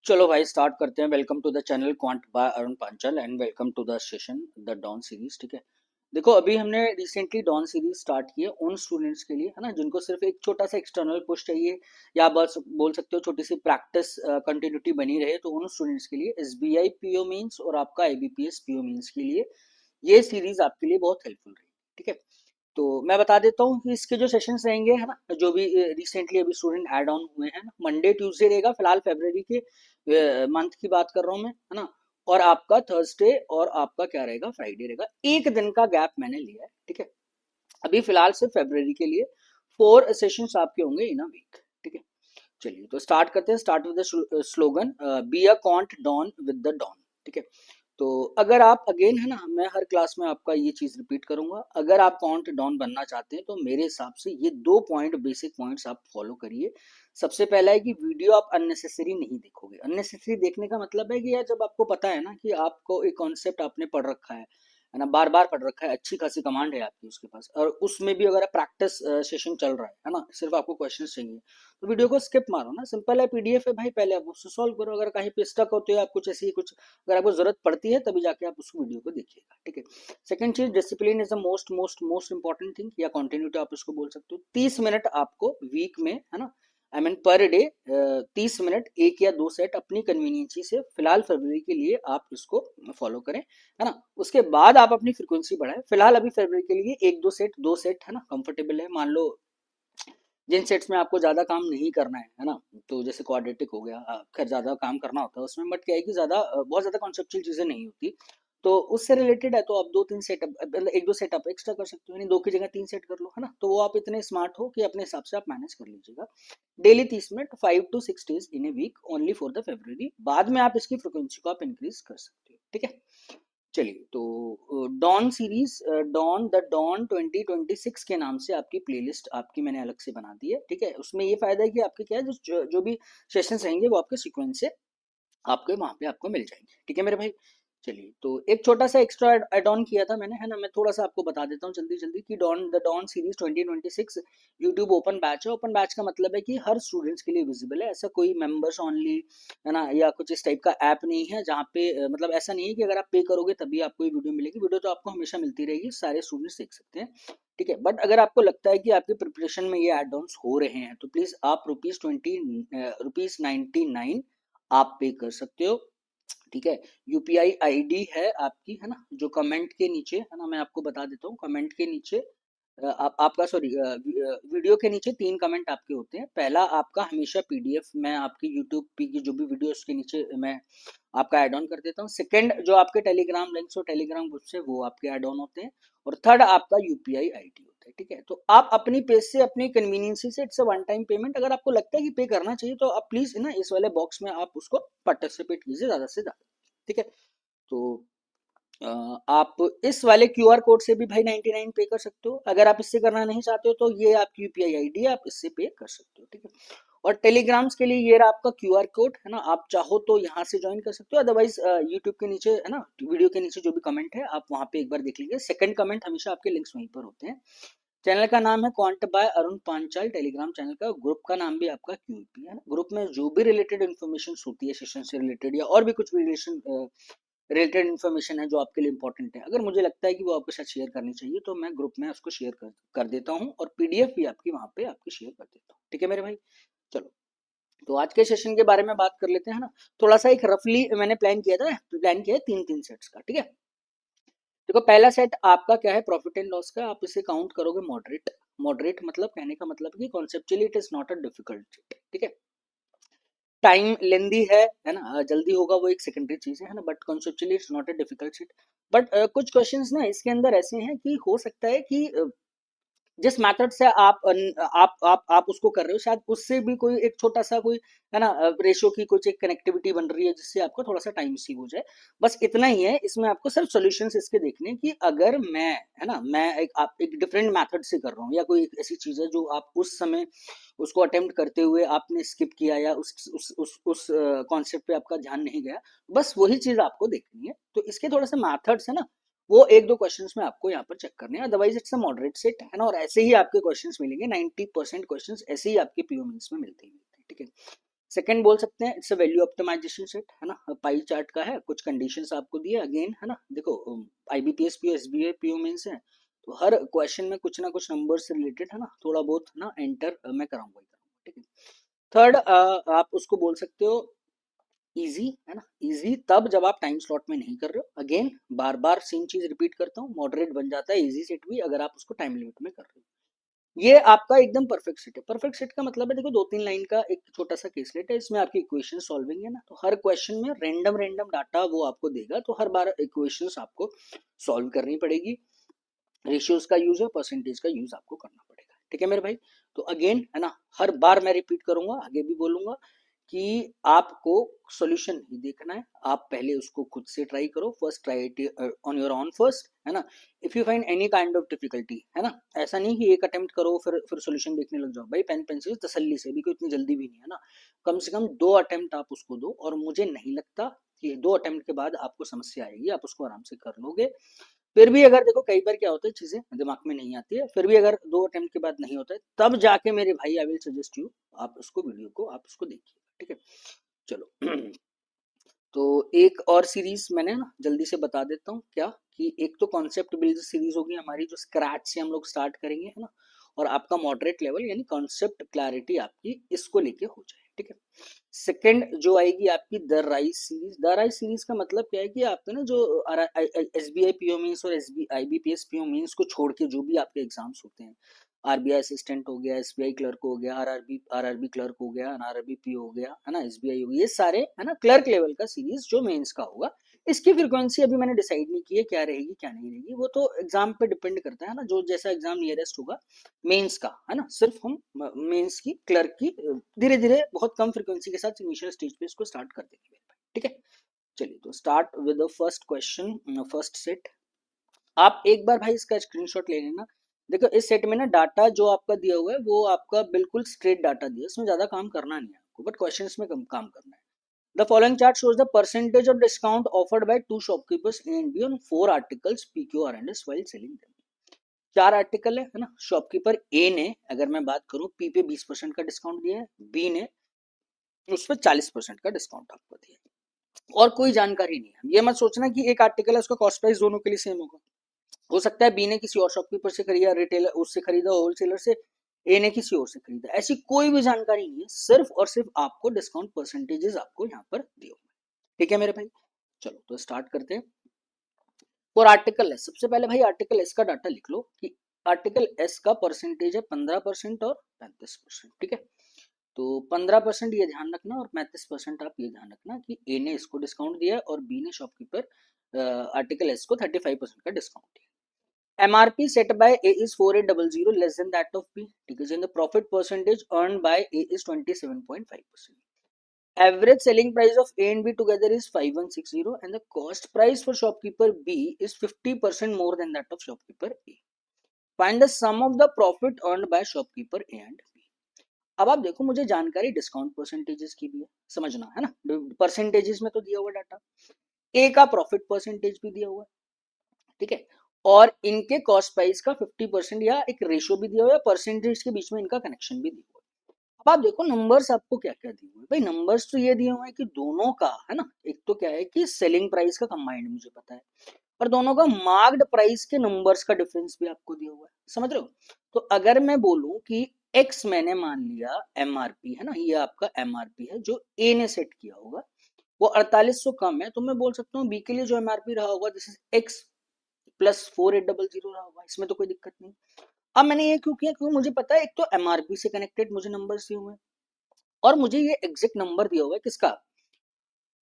चलो भाई स्टार्ट करते हैं। Welcome to the channel quant by Arun Panchal and welcome to the session the don series. ठीक है, देखो अभी हमने रिसेंटली डॉन सीरीज स्टार्ट की है उन स्टूडेंट्स के लिए, है ना, जिनको सिर्फ एक छोटा सा एक्सटर्नल पुश चाहिए या बस बोल सकते हो छोटी सी प्रैक्टिस कंटिन्यूटी बनी रहे, तो उन स्टूडेंट्स के लिए एसबीआई पीओ मींस और आपका आईबीपीएस पीओ मींस के लिए ये सीरीज आपके लिए बहुत हेल्पफुल रहेगी। ठीक है, तो मैं बता देता हूँ कि इसके जो सेशंस रहेंगे, है ना, जो भी रिसेंटली अभी स्टूडेंट ऐड ऑन हुए हैं ना, मंडे ट्यूसडे रहेगा। फिलहाल फरवरी के मंथ की बात कर रहा हूँ मैं, है ना, और आपका थर्सडे और आपका क्या रहेगा, फ्राइडे रहेगा। एक दिन का गैप मैंने लिया है। ठीक है, अभी फिलहाल सिर्फ फरवरी के लिए 4 सेशंस आपके होंगे इन अ वीक। ठीक है, चलिए तो स्टार्ट करते हैं। Start with the slogan be a quant don with the don. ठीक है, तो अगर आप अगेन, है ना, मैं हर क्लास में आपका ये चीज रिपीट करूंगा, अगर आप काउंट डाउन बनना चाहते हैं तो मेरे हिसाब से ये 2 पॉइंट बेसिक पॉइंट्स आप फॉलो करिए। सबसे पहला है कि वीडियो आप अननेसेसरी नहीं देखोगे। अननेसेसरी देखने का मतलब है कि यार जब आपको पता है ना कि आपको एक कॉन्सेप्ट आपने पढ़ रखा है ना, बार बार पढ़ रखा है, अच्छी खासी कमांड है आपकी उसके पास, और उसमें भी अगर प्रैक्टिस सेशन चल रहा है ना, सिर्फ आपको क्वेश्चन चाहिए, तो वीडियो को स्किप मारो ना। सिंपल है, पीडीएफ है भाई, पहले आप उससे सॉल्व करो। अगर कहीं पे स्टक होते हो आप, कुछ ऐसी कुछ अगर आपको जरूरत पड़ती है तभी जाके आप उस वीडियो को देखिएगा। ठीक है, सेकंड चीज, discipline is the most most most important thing, या कंटिन्यूटी आप इसको बोल सकते हो। 30 मिनट आपको वीक में, है ना, I mean per day 30 minute, एक या दो सेट अपनी कन्वीनियंसी से फिलहाल फरवरी के लिए आप इसको फॉलो करें, है ना। उसके बाद आप अपनी फ्रिक्वेंसी बढ़ाएं। फिलहाल अभी फरवरी के लिए एक दो सेट, है ना, कंफर्टेबल है। मान लो जिन सेट्स में आपको ज्यादा काम नहीं करना है ना, तो जैसे क्वाड्रेटिक हो गया, खैर ज्यादा काम करना होता है उसमें, बट क्या है कि ज्यादा बहुत ज्यादा कॉन्सेप्चुअल चीजें नहीं होती, तो उससे रिलेटेड है तो आप 2-3 सेटअप, मतलब एक दो सेटअप एक्स्ट्रा कर सकते हो, यानी 2 की जगह 3 सेट कर लो, है ना। तो वो आप इतने स्मार्ट हो कि अपने हिसाब से आप मैनेज कर लीजिएगा। Daily 30 minute, 5 to 6 days in a week, only for the February. बाद में आप इसकी फ्रिक्वेंसी को आप इंक्रीज कर सकते हो। ठीक है, चलिए तो don series, don the don 2026 के नाम से आपकी प्लेलिस्ट आपकी मैंने अलग से बना दी है। ठीक है, उसमें ये फायदा है कि आपके क्या है, जो भी सेशंस रहेंगे वो आपके सीक्वेंस से आपके वहां पे आपको मिल जाएंगे। ठीक है मेरे भाई, चलिए तो एक छोटा सा एक्स्ट्रा एड ऑन किया था मैंने, है ना, मैं थोड़ा सा आपको बता देता हूँ जल्दी जल्दी कि don series 2026 YouTube open batch है। ओपन बैच का मतलब है कि हर स्टूडेंट्स के लिए विजिबल है, ऐसा कोई मेंबर्स ओनली, है ना, या कुछ इस टाइप का ऐप नहीं है जहाँ पे मतलब ऐसा नहीं है कि अगर आप पे करोगे तभी आपको ये वीडियो मिलेगी। वीडियो तो आपको हमेशा मिलती रहेगी, सारे स्टूडेंट्स देख सकते हैं। ठीक है, बट अगर आपको लगता है कि आपके प्रिपरेशन में ये एड ऑन्स हो रहे हैं तो प्लीज आप ₹99 आप पे कर सकते हो। ठीक है, यूपीआई आईडी है आपकी, है ना, जो कमेंट के नीचे, है ना, मैं आपको बता देता हूँ। कमेंट के नीचे आपका सॉरी वीडियो के नीचे 3 कमेंट आपके होते हैं। पहला आपका हमेशा पीडीएफ, मैं आपकी यूट्यूब की जो भी वीडियो उसके नीचे मैं आपका ऐड ऑन कर देता हूँ। सेकंड, जो आपके टेलीग्राम लिंक्स और टेलीग्राम ग्रुप से वो आपके ऐड ऑन होते हैं। और थर्ड आपका यूपीआई आईडी होता है। ठीक है, तो आप अपनी पेज से अपनी कन्वीनियंस से, it's a one time payment, अगर आपको लगता है कि पे करना चाहिए तो आप प्लीज ना इस वाले बॉक्स में आप उसको पार्टिसिपेट कीजिए ज्यादा से ज्यादा। ठीक है, तो आप इस वाले क्यूआर कोड से भी भाई 99 पे कर सकते हो। अगर आप इससे करना नहीं चाहते हो तो ये आपकी यूपीआई आईडी है, आप इससे पे कर सकते हो। ठीक है, और टेलीग्राम्स के लिए ये रहा आपका क्यूआर कोड, है ना, आप चाहो तो यहाँ से ज्वाइन कर सकते हो, अदरवाइज यूट्यूब के नीचे, है ना, वीडियो के नीचे जो भी कमेंट है आप वहाँ पे एक बार देख लीजिए। सेकंड कमेंट हमेशा आपके लिंक्स वहीं पर होते हैं। चैनल का नाम है quant by Arun Panchal, telegram channel का। ग्रुप का नाम भी आपका क्यूपी है ना। ग्रुप में जो भी रिलेटेड इन्फॉर्मेशन होती है सेशन से रिलेटेड या और भी कुछ रिलेटेड इन्फॉर्मेशन है जो आपके लिए इंपॉर्टेंट है, अगर मुझे लगता है कि वो आपके साथ शेयर करनी चाहिए तो मैं ग्रुप में उसको शेयर कर देता हूँ, और पीडीएफ भी आपकी वहां पे आपकी शेयर कर देता हूँ। ठीक है मेरे भाई, चलो तो आज के सेशन के बारे में बात कर लेते हैं ना। थोड़ा सा एक रफली मैंने प्लान किया है 3-3 सेट्स का। ठीक है, देखो पहला सेट आपका क्या है, प्रॉफिट एंड लॉस का। आप इसे काउंट करोगे मॉडरेट। मॉडरेट मतलब कहने का मतलब कि conceptually it is not a difficult set. ठीक है, टाइम लेंदी है ना, जल्दी होगा वो एक सेकेंडरी चीज है ना, but conceptually it's not a difficult set. But कुछ क्वेश्चंस ना इसके अंदर ऐसे हैं कि हो सकता है कि जिस मेथड से आप उसको कर रहे हो, शायद उससे भी कोई एक छोटा सा कोई, है ना, रेशियो की कुछ एक कनेक्टिविटी बन रही है जिससे आपको थोड़ा सा टाइम सेव हो जाए। बस इतना ही है, इसमें आपको सिर्फ सॉल्यूशंस इसके देखने कि अगर मैं, है ना, मैं एक डिफरेंट मेथड से कर रहा हूँ, या कोई ऐसी चीज है जो आप उस समय उसको अटेम्प्ट करते हुए आपने स्किप किया, या उस कॉन्सेप्ट पे आपका ध्यान नहीं गया, बस वही चीज आपको देखनी है। तो इसके थोड़े से मैथड्स है ना, वो एक दो क्वेश्चंस में आपको यहाँ पर चेक करने हैं, otherwise it's a moderate set, है ना। और ऐसे ही आपके क्वेश्चंस मिलेंगे, 90% क्वेश्चंस ऐसे ही आपके पीओ मीन्स में मिलते ही मिलते हैं। ठीक है, सेकंड बोल सकते हैं it's a value optimisation set, है ना, पाई चार्ट का है, कुछ कंडीशंस आपको दिए अगेन, है ना। देखो IBPS PO SBI PO mains है, तो हर क्वेश्चन में कुछ ना कुछ नंबर से रिलेटेड, है ना, थोड़ा बहुत ना एंटर मैं कराऊंगा ही कराऊंगा, ठीक है। थर्ड आप उसको बोल सकते हो इजी, है ना, इजी तब जब आप टाइम स्लॉट में नहीं कर रहे हो, अगेन बार बार सेम चीज रिपीट करता हूँ, मॉडरेट बन जाता है इजी सेट भी अगर आप उसको टाइम लिमिट में कर रहे हो। ये आपका एकदम परफेक्ट सेट है। परफेक्ट सेट का मतलब है, देखो 2-3 लाइन का एक छोटा सा केसलेट है, इसमें आपकी इक्वेशन सॉल्विंग है ना, तो हर क्वेश्चन में रैंडम रैंडम डाटा वो आपको देगा, तो हर बार इक्वेशंस आपको सॉल्व करनी पड़ेगी, रेशियोज का यूज है, परसेंटेज का यूज आपको करना पड़ेगा, ठीक है मेरे भाई। तो अगेन, है ना, हर बार मैं रिपीट करूंगा, आगे भी बोलूंगा कि आपको सॉल्यूशन नहीं देखना है, आप पहले उसको खुद से ट्राई करो, first try it on your on first, है ना। If you find any kind of difficulty, है ना, ऐसा नहीं कि एक अटेम्प्ट करो फिर सॉल्यूशन देखने लग जाओ, भाई पेन पेंसिल तसल्ली से, भी कोई इतनी जल्दी भी नहीं है ना, कम से कम 2 अटेम्प्ट आप उसको दो, और मुझे नहीं लगता कि 2 अटेम्प्ट के बाद आपको समस्या आएगी, आप उसको आराम से कर लोगे। फिर भी अगर देखो कई बार क्या होता है, चीजें दिमाग में नहीं आती है, फिर भी अगर 2 अटेम्प्ट के बाद नहीं होता है, तब जाके मेरे भाई आई विल सजेस्ट यू, आप उसको वीडियो को आप उसको देखिए, ठीक है। चलो तो एक और सीरीज मैंने ना जल्दी से बता देता हूँ, क्या कि एक तो कॉन्सेप्ट बिल्ड सीरीज होगी हमारी, जो स्क्रैच से हम लोग स्टार्ट करेंगे, है ना, और आपका मॉडरेट लेवल यानी कॉन्सेप्ट क्लैरिटी आपकी इसको लेके हो जाए, ठीक है। सेकंड जो आएगी आपकी the rise series. The rise series का मतलब क्या है कि आपके ना जो S B I PO means और S B I B P S PO means को छोड़ के जो भी आपके एग्जाम्स होते हैं, आरबीआई असिस्टेंट हो गया, एसबीआई क्लर्क हो गया, आरआरबी क्लर्क हो गया, आरआरबी पी हो गया, है ना, एसबीआई हो गया, ये सारे, है ना, क्लर्क लेवल का सीरीज जो मेंस का होगा। इसकी फ्रीक्वेंसी अभी मैंने डिसाइड नहीं की है, क्या रहेगी क्या नहीं रहेगी, वो तो एग्जाम पे डिपेंड करता है ना, जो जैसा एग्जाम नियरेस्ट होगा मेंस का, है ना। सिर्फ हम मेंस की क्लर्क की धीरे धीरे बहुत कम फ्रीक्वेंसी के साथ इनिशियल स्टेज पे इसको स्टार्ट कर देंगे, ठीक है। चलिए तो start with the first question, first set. आप एक बार भाई इसका स्क्रीनशॉट ले लेना। देखो इस सेट में ना डाटा जो आपका दिया हुआ है वो आपका बिल्कुल स्ट्रेट डाटा दिया है, इसमें ज्यादा काम करना नहीं है आपको, बट क्वेश्चंस में कम काम करना है। The following chart shows the percentage of discount offered by 2 shopkeepers A and be on 4 articles P Q are and S while selling them. 4 article है ना, शॉपकीपर ए ने, अगर मैं बात करूं, पी पे 20% का डिस्काउंट दिया है, बी ने उस पर 40% का डिस्काउंट आपको दिया है, और कोई जानकारी नहीं है। ये मत सोचना कि एक आर्टिकल है उसका कॉस्ट प्राइस दोनों के लिए सेम होगा, हो सकता है बी ने किसी और शॉपकीपर से खरीदा, रिटेलर उससे खरीदा, होलसेलर से, ए ने किसी और से खरीदा, ऐसी कोई भी जानकारी नहीं है, सिर्फ और सिर्फ आपको डिस्काउंट परसेंटेजेस आपको यहाँ पर दिए हुए, ठीक है मेरे भाई। चलो तो स्टार्ट करते हैं। और आर्टिकल एस, सबसे पहले भाई आर्टिकल एस का डाटा लिख लो कि आर्टिकल एस का परसेंटेज है 15% और 35%, ठीक है। तो 15% ये ध्यान रखना, और 35% आप ये ध्यान रखना कि ए ने इसको डिस्काउंट दिया है और बी ने शॉपकीपर आर्टिकल एस को 35% का डिस्काउंट दिया। MRP set by A is 4800 less than that of B. ठीक है जी, and the profit percentage earned by A is 27.5%. Average selling price of A and B together is 5160 and the cost price for shopkeeper B is 50% more than that of shopkeeper A. Find the sum of the profit earned by shopkeeper A and B. अब आप देखो मुझे जानकारी discount percentages की भी है, समझना है ना, परसेंटेजेस में तो दिया हुआ डाटा, ए का प्रॉफिट परसेंटेज भी दिया हुआ है, ठीक है, और इनके कॉस्ट प्राइस का 50% या एक रेशियो भी दिया हुआ है, परसेंटेज के बीच में इनका कनेक्शन भी दिया हुआ है। अब आप देखो नंबर्स आपको क्या क्या दिए हुए हैं, भाई नंबर्स तो ये दिए हुए हैं कि दोनों का, है ना, एक तो क्या है कि सेलिंग प्राइस का कंबाइंड मुझे पता है, और दोनों का मार्क्ड प्राइस के नंबर्स का डिफरेंस भी आपको दिया हुआ है, समझ रहे हो। तो अगर मैं बोलूं कि एक्स मैंने मान लिया एमआरपी, है ना, ये आपका एमआरपी है जो ए ने सेट किया होगा, वो 4800 कम है, तो मैं बोल सकता हूँ बी के लिए जो एमआरपी रहा होगा दिस इज एक्स प्लस 4800 रहा होगा, इसमें तो कोई दिक्कत नहीं। अब मैंने ये क्यों किया, क्योंकि मुझे पता है एक तो एमआरपी से कनेक्टेड मुझे नंबर दिए हुए हैं, और मुझे ये एग्जैक्ट नंबर दिया हुआ है किसका,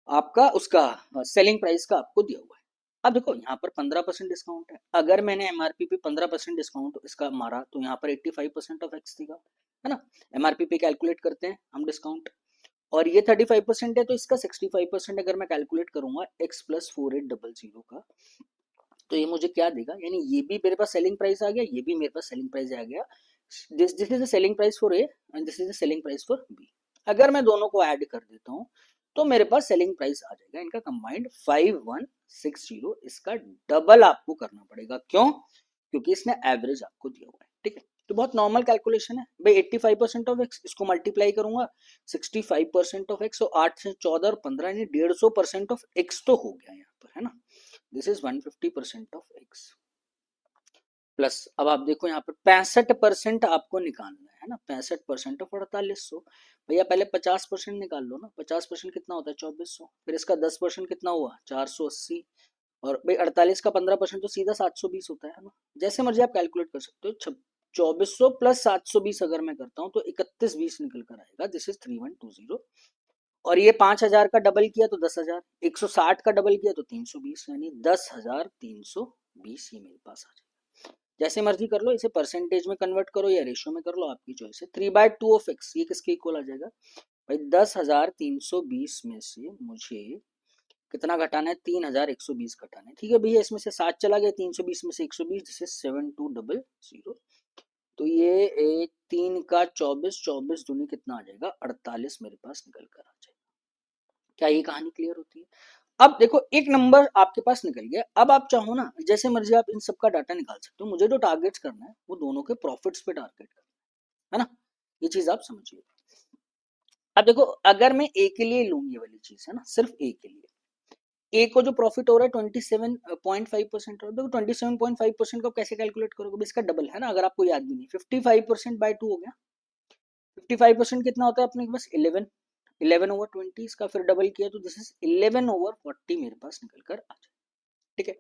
आपका उसका सेलिंग प्राइस का आपको दिया हुआ है। अब देखो यहाँ पर 15% डिस्काउंट है, अगर मैंने एमआरपी पे 15% डिस्काउंट इसका मारा तो यहाँ पर 85% ऑफ एक्स दिखा, है ना। एमआरपी पे कैलकुलेट करते हैं हम डिस्काउंट, और ये 35% है, तो इसका 65% अगर मैं कैलकुलेट करूंगा एक्स प्लस 4800 का, तो ये मुझे क्या देगा, यानी ये भी मेरे पास सेलिंग प्राइस आ गया, ये भी मेरे पास सेलिंग प्राइस आ गया, this this is the selling price for A and this is the selling price for B. अगर मैं दोनों को ऐड कर देता हूँ तो मेरे पास सेलिंग प्राइस आ जाएगा इनका कंबाइंड 5160, इसका डबल आपको करना पड़ेगा, क्यों, क्योंकि इसने एवरेज आपको दिया हुआ है, ठीक है। तो बहुत नॉर्मल कैलकुलेशन है भाई। 85% ऑफ एक्स, इसको मल्टीप्लाई करूंगा 65% ऑफ एक्स, तो 8 से 14 और 15 यानी 150% ऑफ एक्स तो हो गया यहाँ पर, है ना। This is 150% of x plus, अब आप देखो यहाँ पर 65% आपको निकालना है ना, 65% ऑफ 4800। भैया पहले 50% निकाल लो ना, 50% कितना होता है 2400, फिर इसका 10% कितना हुआ 480, और भाई 48 का 15% तो सीधा 720 होता है ना। जैसे मर्जी आप कैलकुलेट कर सकते हो। 2400 प्लस 720 अगर मैं करता हूँ तो 3120 निकल कर आएगा। This is 3120। और ये 5000 का डबल किया तो 10,000, 160 का डबल किया तो 320, यानी 10,320 ये मेरे पास आ जाएगा। जैसे मर्जी कर लो, इसे परसेंटेज में कन्वर्ट करो या रेशियो में कर लो, आपकी चॉइस है। 3/2 ऑफ एक्स, ये किसके इक्वल आ जाएगा भाई, 10,320 में से मुझे कितना घटाना है, 3,120 घटाना है। ठीक है भैया, इसमें से 7 चला गया, 320 में से 120, जिसे 7200। तो ये एक 3 का 24, 24 दूनी कितना आ जाएगा 48 मेरे पास निकल कर आ जाएगा। क्या ये कहानी क्लियर होती है? अब देखो एक नंबर आपके पास निकल गया। अब आप चाहो ना जैसे मर्जी आप इन सबका डाटा निकाल सकते हो। मुझे जो टारगेट्स करना है वो दोनों के प्रॉफिट्स पे टारगेट करना है ना, ये चीज आप समझिए। अब देखो अगर मैं ए के लिए लूँ, ये वाली चीज है ना, सिर्फ ए के लिए, ए को जो प्रॉफिट हो रहा है 27.5%, और देखो 27.5% को कैसे कैलकुलेट करोगे, इसका डबल है ना, अगर आपको याद भी नहीं। 55% बाय 2 हो गया। 55% कितना होता है अपने पास 11, 11/20, इसका फिर डबल किया तो दिस इज 11/40 मेरे पास निकल कर आ जाए। ठीक है,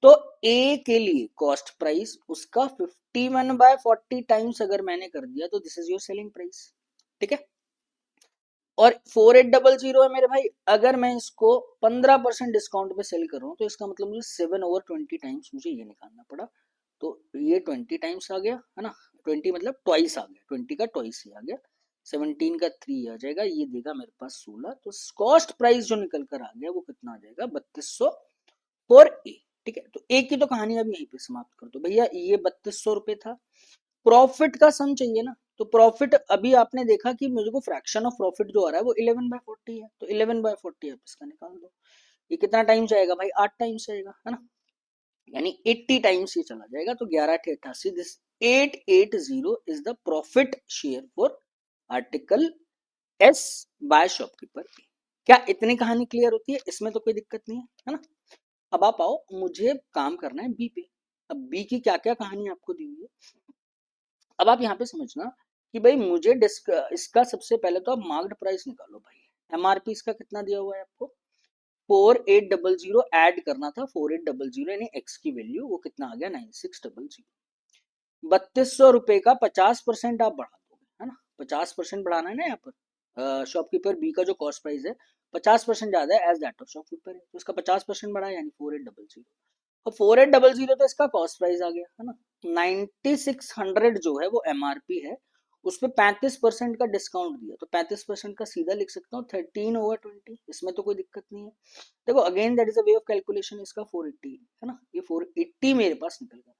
तो ए के लिए कॉस्ट प्राइस उसका 51/40 टाइम्स अगर मैंने कर दिया तो this is your selling price. ठीक है, और 4800 है मेरे भाई, अगर मैं इसको 15% डिस्काउंट पे सेल कर रहा हूँ तो इसका मतलब मुझे 7/20 टाइम्स मुझे ये निकालना पड़ा। तो ये 20 टाइम्स आ गया है ना, 20 मतलब ट्वाइस आ गया, 20 का ट्वाइस ही आ गया। 17 का 3 आ जाएगा, ये देगा मेरे पास 16। तो कॉस्ट प्राइस जो निकल कर आ गया वो कितना आ जाएगा 3200 फॉर ए। ठीक है, तो ए की तो कहानी अब यहीं पे समाप्त कर दो भैया। ये 3200 रुपए था। प्रॉफिट का सम चाहिए ना, तो प्रॉफिट अभी आपने देखा कि मुझे को फ्रैक्शन ऑफ प्रॉफिट जो आ रहा है वो 11/40 है, तो 11/40 आप इसका निकाल दो। ये कितना टाइम जाएगा भाई 8 टाइम्स जाएगा, है ना, यानी 80 टाइम्स ये चला जाएगा। तो 11/88, this 880 is the profit share for article S by shopkeeper. क्या इतनी कहानी क्लियर होती है? इसमें तो कोई दिक्कत नहीं है ना। अब आप आओ, मुझे काम करना है बी पे। अब बी की क्या क्या कहानी आपको दी हुई है, अब आप यहाँ पे समझना कि भाई मुझे इसका सबसे पहले तो आप मार्क्ड प्राइस निकालो भाई। एमआरपी इसका कितना दिया हुआ है आपको 4800, ऐड करना था 4800 यानी एक्स की वैल्यू वो कितना आ गया 9600। 3200 रुपए का 50% आप बढ़ा दोगे, है ना, 50% बढ़ाना है ना यहाँ पर। शॉपकीपर बी का जो कॉस्ट प्राइस है 50% ज्यादा है एज दैट ऑफ शॉपकीपर है, तो इसका 50% बढ़ा यानी 4800। और 4800 तो इसका कॉस्ट प्राइस आ गया, है ना। 9600 जो है वो एमआरपी है, उस पर 35% का डिस्काउंट दिया, तो 35% का सीधा लिख सकता हूँ 13/20। इसमें तो कोई दिक्कत नहीं है। देखो again that is a way of calculation, इसका 480 है ना, ये 480 मेरे पास निकल गया।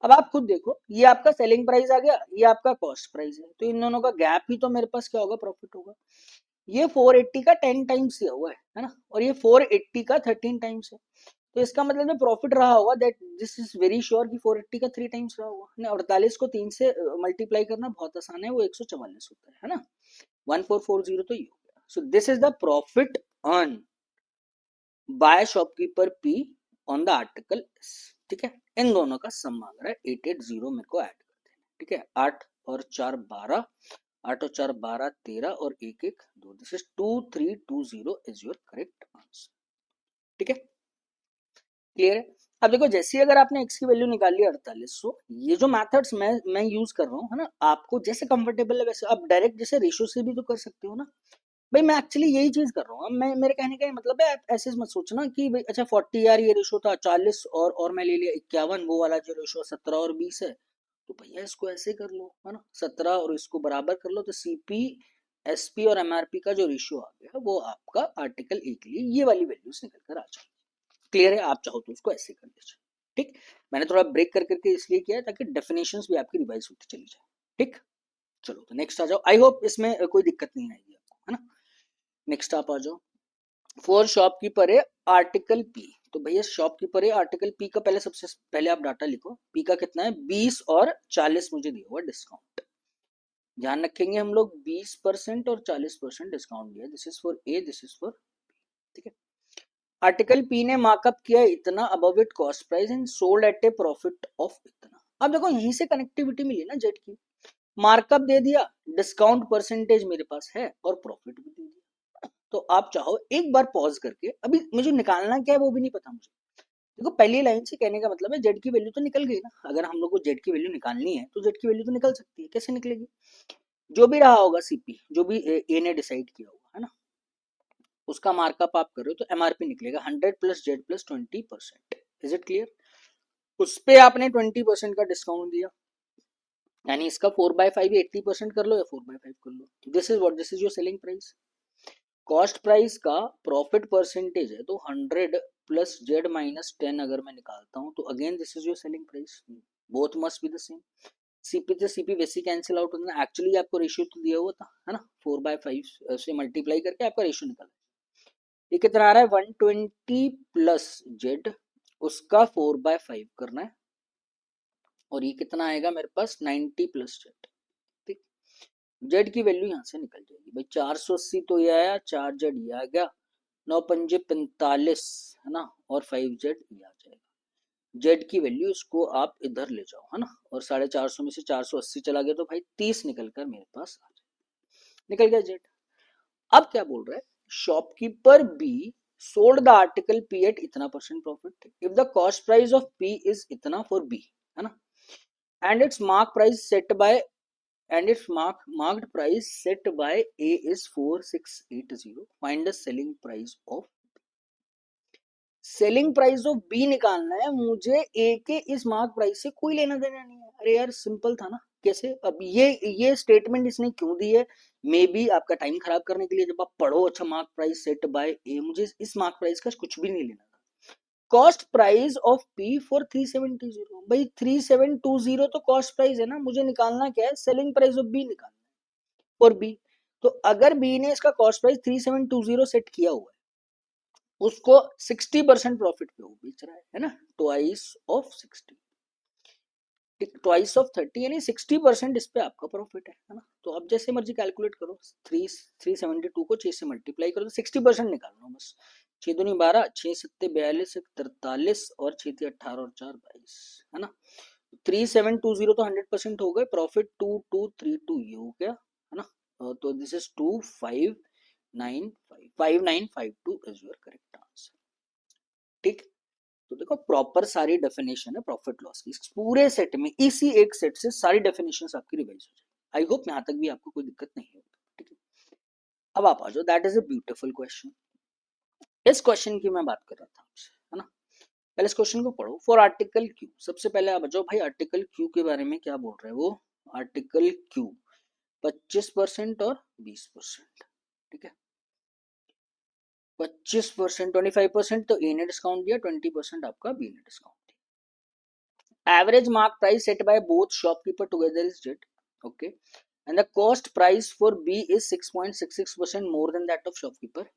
अब आप खुद देखो, ये आपका सेलिंग प्राइस आ गया, ये आपका कॉस्ट प्राइस है, तो इन दोनों का गैप ही तो मेरे पास क्या होगा प्रॉफिट होगा। ये 480 का 10 टाइम्स दिया हुआ है ना, और ये 480 का 13 टाइम्स है, तो इसका मतलब जो प्रॉफिट रहा होगा that this is very sure कि 480 का 3 टाइम्स रहा होगा। 48 को 3 से मल्टीप्लाई करना बहुत आसान है, वो 144 होता है ना। 1440 तो ये हो गया। So this is the profit earn by shopkeeper P on the article S. ठीक है, इन दोनों का सम मांग रहा है 880 मेरे को ऐड करते हैं। ठीक है, 8 और 4 12, 8 और 4 12 13 और 1 1 2, this is 2320 is your correct answer. ठीक है, क्लियर है। अब देखो जैसे अगर आपने x की वैल्यू निकाल ली 4800, ये जो मेथड्स मैं यूज कर रहा हूँ है ना, आपको जैसे कंफर्टेबल है वैसे आप डायरेक्ट जैसे रेशियो से भी तो कर सकते हो ना। भाई मैं एक्चुअली यही चीज कर रहा हूँ। अब मैं मेरे कहने का मतलब है, आप ऐसे मत सोचना कि भाई अच्छा 40 यार ये रेशो था 40 और मैं ले लिया 51, वो वाला जो रेशो 17 और 20 है, तो भैया इसको ऐसे कर लो, है ना, 17 और इसको बराबर कर लो, तो सीपी एसपी और एमआरपी का जो रेशियो आ गया वो आपका आर्टिकल ए के लिए ये वाली वैल्यूज निकल कर आ जाए। क्लियर है, आप चाहो तो उसको ऐसे कर लीजिए। ठीक, मैंने थोड़ा ब्रेक कर करके इसलिए किया है ताकि डेफिनेशंस भी आपकी रिवाइज होती चली जाए। ठीक, चलो तो नेक्स्ट आ जाओ। आई होप इसमें कोई दिक्कत नहीं आएगी आपको, है ना। नेक्स्ट आप आ जाओ। फॉर शॉपकीपर है आर्टिकल पी, तो भैया शॉपकीपर है, आर्टिकल पी का पहले सबसे पहले आप डाटा लिखो, पी का कितना है 20 और 40 मुझे दिया हुआ डिस्काउंट। ध्यान रखेंगे हम लोग 20% और 40% डिस्काउंट दिया, this is for a, this is for, ठीक है। आर्टिकल पी ने मार्कअप किया इतना above it cost price and sold at A profit of इतना। अब देखो यहीं से कनेक्टिविटी मिली ना जेड की, मार्कअप दे दिया, डिस्काउंट परसेंटेज मेरे पास है और प्रॉफिट भी दे दिया। तो आप चाहो एक बार पॉज करके, अभी मुझे निकालना क्या है वो भी नहीं पता मुझे। देखो पहली लाइन से कहने का मतलब है जेड की वैल्यू तो निकल गई ना, अगर हम लोग को जेड की वैल्यू निकालनी है तो जेड की वैल्यू तो निकल सकती है। कैसे निकलेगी? जो भी रहा होगा सीपी, जो भी ए ने डिसाइड किया होगा, है ना, उसका मार्कअप आप कर रहे हो तो एमआरपी निकलेगा 100 plus Z plus 20%। Is it clear? उस पे आपने 20% का डिस्काउंट दिया, यानी इसका 4/5 80% कर लो या 4/5 कर लो। This is what, this is your selling price. Cost price का प्रॉफिट परसेंटेज है तो 100 प्लस जेड माइनस 10 अगर मैं निकालता हूं तो again this is your selling price, both must be the same. CP से सीपी वैसे कैंसिल आउट होता है, एक्चुअली आपको रेशियो तो दिया हुआ था, है ना, 4/5 से मल्टीप्लाई करके आपका रेशियो निकला। ये कितना आ रहा है 120 प्लस जेड, उसका 4/5 करना है, और ये कितना आएगा मेरे पास 90 प्लस जेड। ठीक, जेड की वैल्यू यहां से निकल जाएगी भाई, 480 तो ये आया, 4 जेड ये आ गया, 9 पंजे 45, है ना, और 5 जेड ये आ जाएगा। जेड की वैल्यू इसको आप इधर ले जाओ, है ना, और 450 में से 480 चला गया तो भाई 30 निकल कर मेरे पास आ जाएगा, निकल गया जेड। अब क्या बोल रहा है, shopkeeper B sold the article P at इतना percent profit if the cost price of P is इतना फॉर बी, है ना, and its mark price set by and its marked price set by A is 4680. Find the selling price of, selling price of B निकालना है मुझे, ए के इस mark price से कोई लेना देना नहीं है। अरे यार सिंपल था ना। कैसे? अब ये स्टेटमेंट इसने क्यों दी है? मे बी आपका टाइम खराब करने के लिए, जब आप पढ़ो अच्छा मार्क प्राइस सेट बाय ए, मुझे इस मार्क प्राइस का कुछ भी नहीं लेना था। Cost price of P for 370, भाई 3720 तो कॉस्ट प्राइस है ना, मुझे निकालना क्या है, सेलिंग प्राइस ऑफ बी निकालना फॉर बी। तो अगर बी ने इसका कॉस्ट प्राइस 3720 सेट किया हुआ है, उसको 60% प्रॉफिट पे वो बेच रहा है ना, ट्वाइस ऑफ 60, ट्वाइस ऑफ 30, यानी 60% इस पे आपका प्रॉफिट है ना। तो आप जैसे मर्जी कैलकुलेट करो, 372 को 6 से मल्टीप्लाई करो तो 60% निकाल लो बस। 6 दूनी 12, 6 सत्ते 42, 43 और 6 थी 18 और 4 22, है ना। 3720 तो 100% हो गए, प्रॉफिट 2232 ये हो गया, है ना। तो this is 5952 is your correct answer. ठीक, तो देखो प्रॉपर सारी डेफिनेशन है प्रॉफिट लॉस की, इस पूरे सेट में, इसी एक सेट से सारी डेफिनेशंस आपकी रिवाइज हो जाए। आई होप यहां तक भी आपको कोई दिक्कत नहीं होगी। ठीक है, अब आप आ जाओ, that is a beautiful question. इस क्वेश्चन की मैं बात कर रहा था आपसे, है ना। पहले इस क्वेश्चन को पढ़ो। फॉर आर्टिकल क्यू, सबसे पहले आप बताओ भाई आर्टिकल क्यू के बारे में क्या बोल रहे हैं वो। आर्टिकल क्यू 25% और 20%, ठीक है। 25% 25% तो ए ने डिस्काउंट दिया, 20% आपका बी ने डिस्काउंट दिया। Average mark price set by both shopkeeper together is Z, okay, and the cost price for B is 6.66% more than that of shopkeeper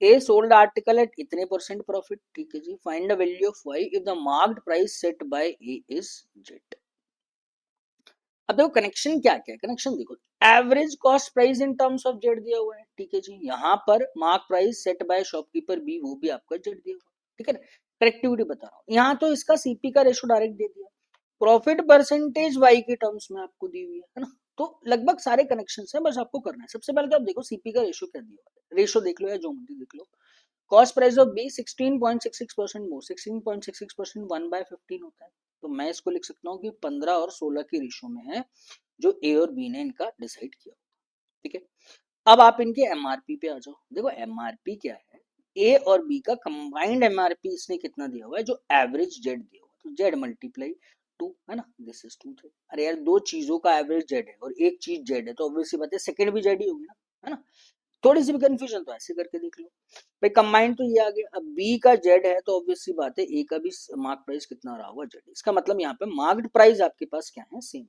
A. Sold article at इतने परसेंट प्रॉफिट, ठीक है जी। Find the value of Y if the marked price set by A is Z. अब देखो connection क्या क्या है, connection देखो, average cost price in terms of Z दिया हुआ है, ठीक है जी। यहाँ पर mark price set by shopkeeper B, वो भी आपका जेड दिया हुआ है, ठीक है ना। कनेक्टिविटी बता रहा हूँ, यहाँ तो इसका सीपी का रेशो डायरेक्ट दे दिया, प्रॉफिट परसेंटेज वाई के टर्म्स में आपको दी हुई है ना। तो लगभग सारे कनेक्शन है, बस आपको करना है। सबसे पहले तो आप देखो सीपी का रेशो क्या दिया हुआ है, रेशो देख लो या जो मर्जी देख लो। कॉस्ट प्राइस ऑफ बी 16.66% मोर, 16.66% 1/15 होता है, तो मैं इसको लिख सकता हूँ कि 15 और 16 की रेशो में है, जो ए और बी ने इनका डिसाइड किया, ठीक है। अब आप इनके एमआरपी पे आ जाओ। देखो एमआरपी क्या है, ए और बी का कंबाइंड एमआरपी इसने कितना दिया हुआ है, जो एवरेज जेड दिया हुआ है, तो जेड मल्टीप्लाई 2, है ना, दिस इज 2 जेड। अरे यार दो चीजों का एवरेज जेड है और एक चीज जेड है, तो ऑब्वियसली बात है सेकंड भी जेड ही होगी ना, है ना। थोड़ी सी भी कंफ्यूजन तो ऐसे करके देख लो भाई, कंबाइंड तो ये आ गया। अब बी का जेड है तो ऑब्वियसली बात है ए का भी मार्क प्राइस कितना रहा होगा, जेड। इसका मतलब यहाँ पे मार्क्ड प्राइस आपके पास क्या है, सेम।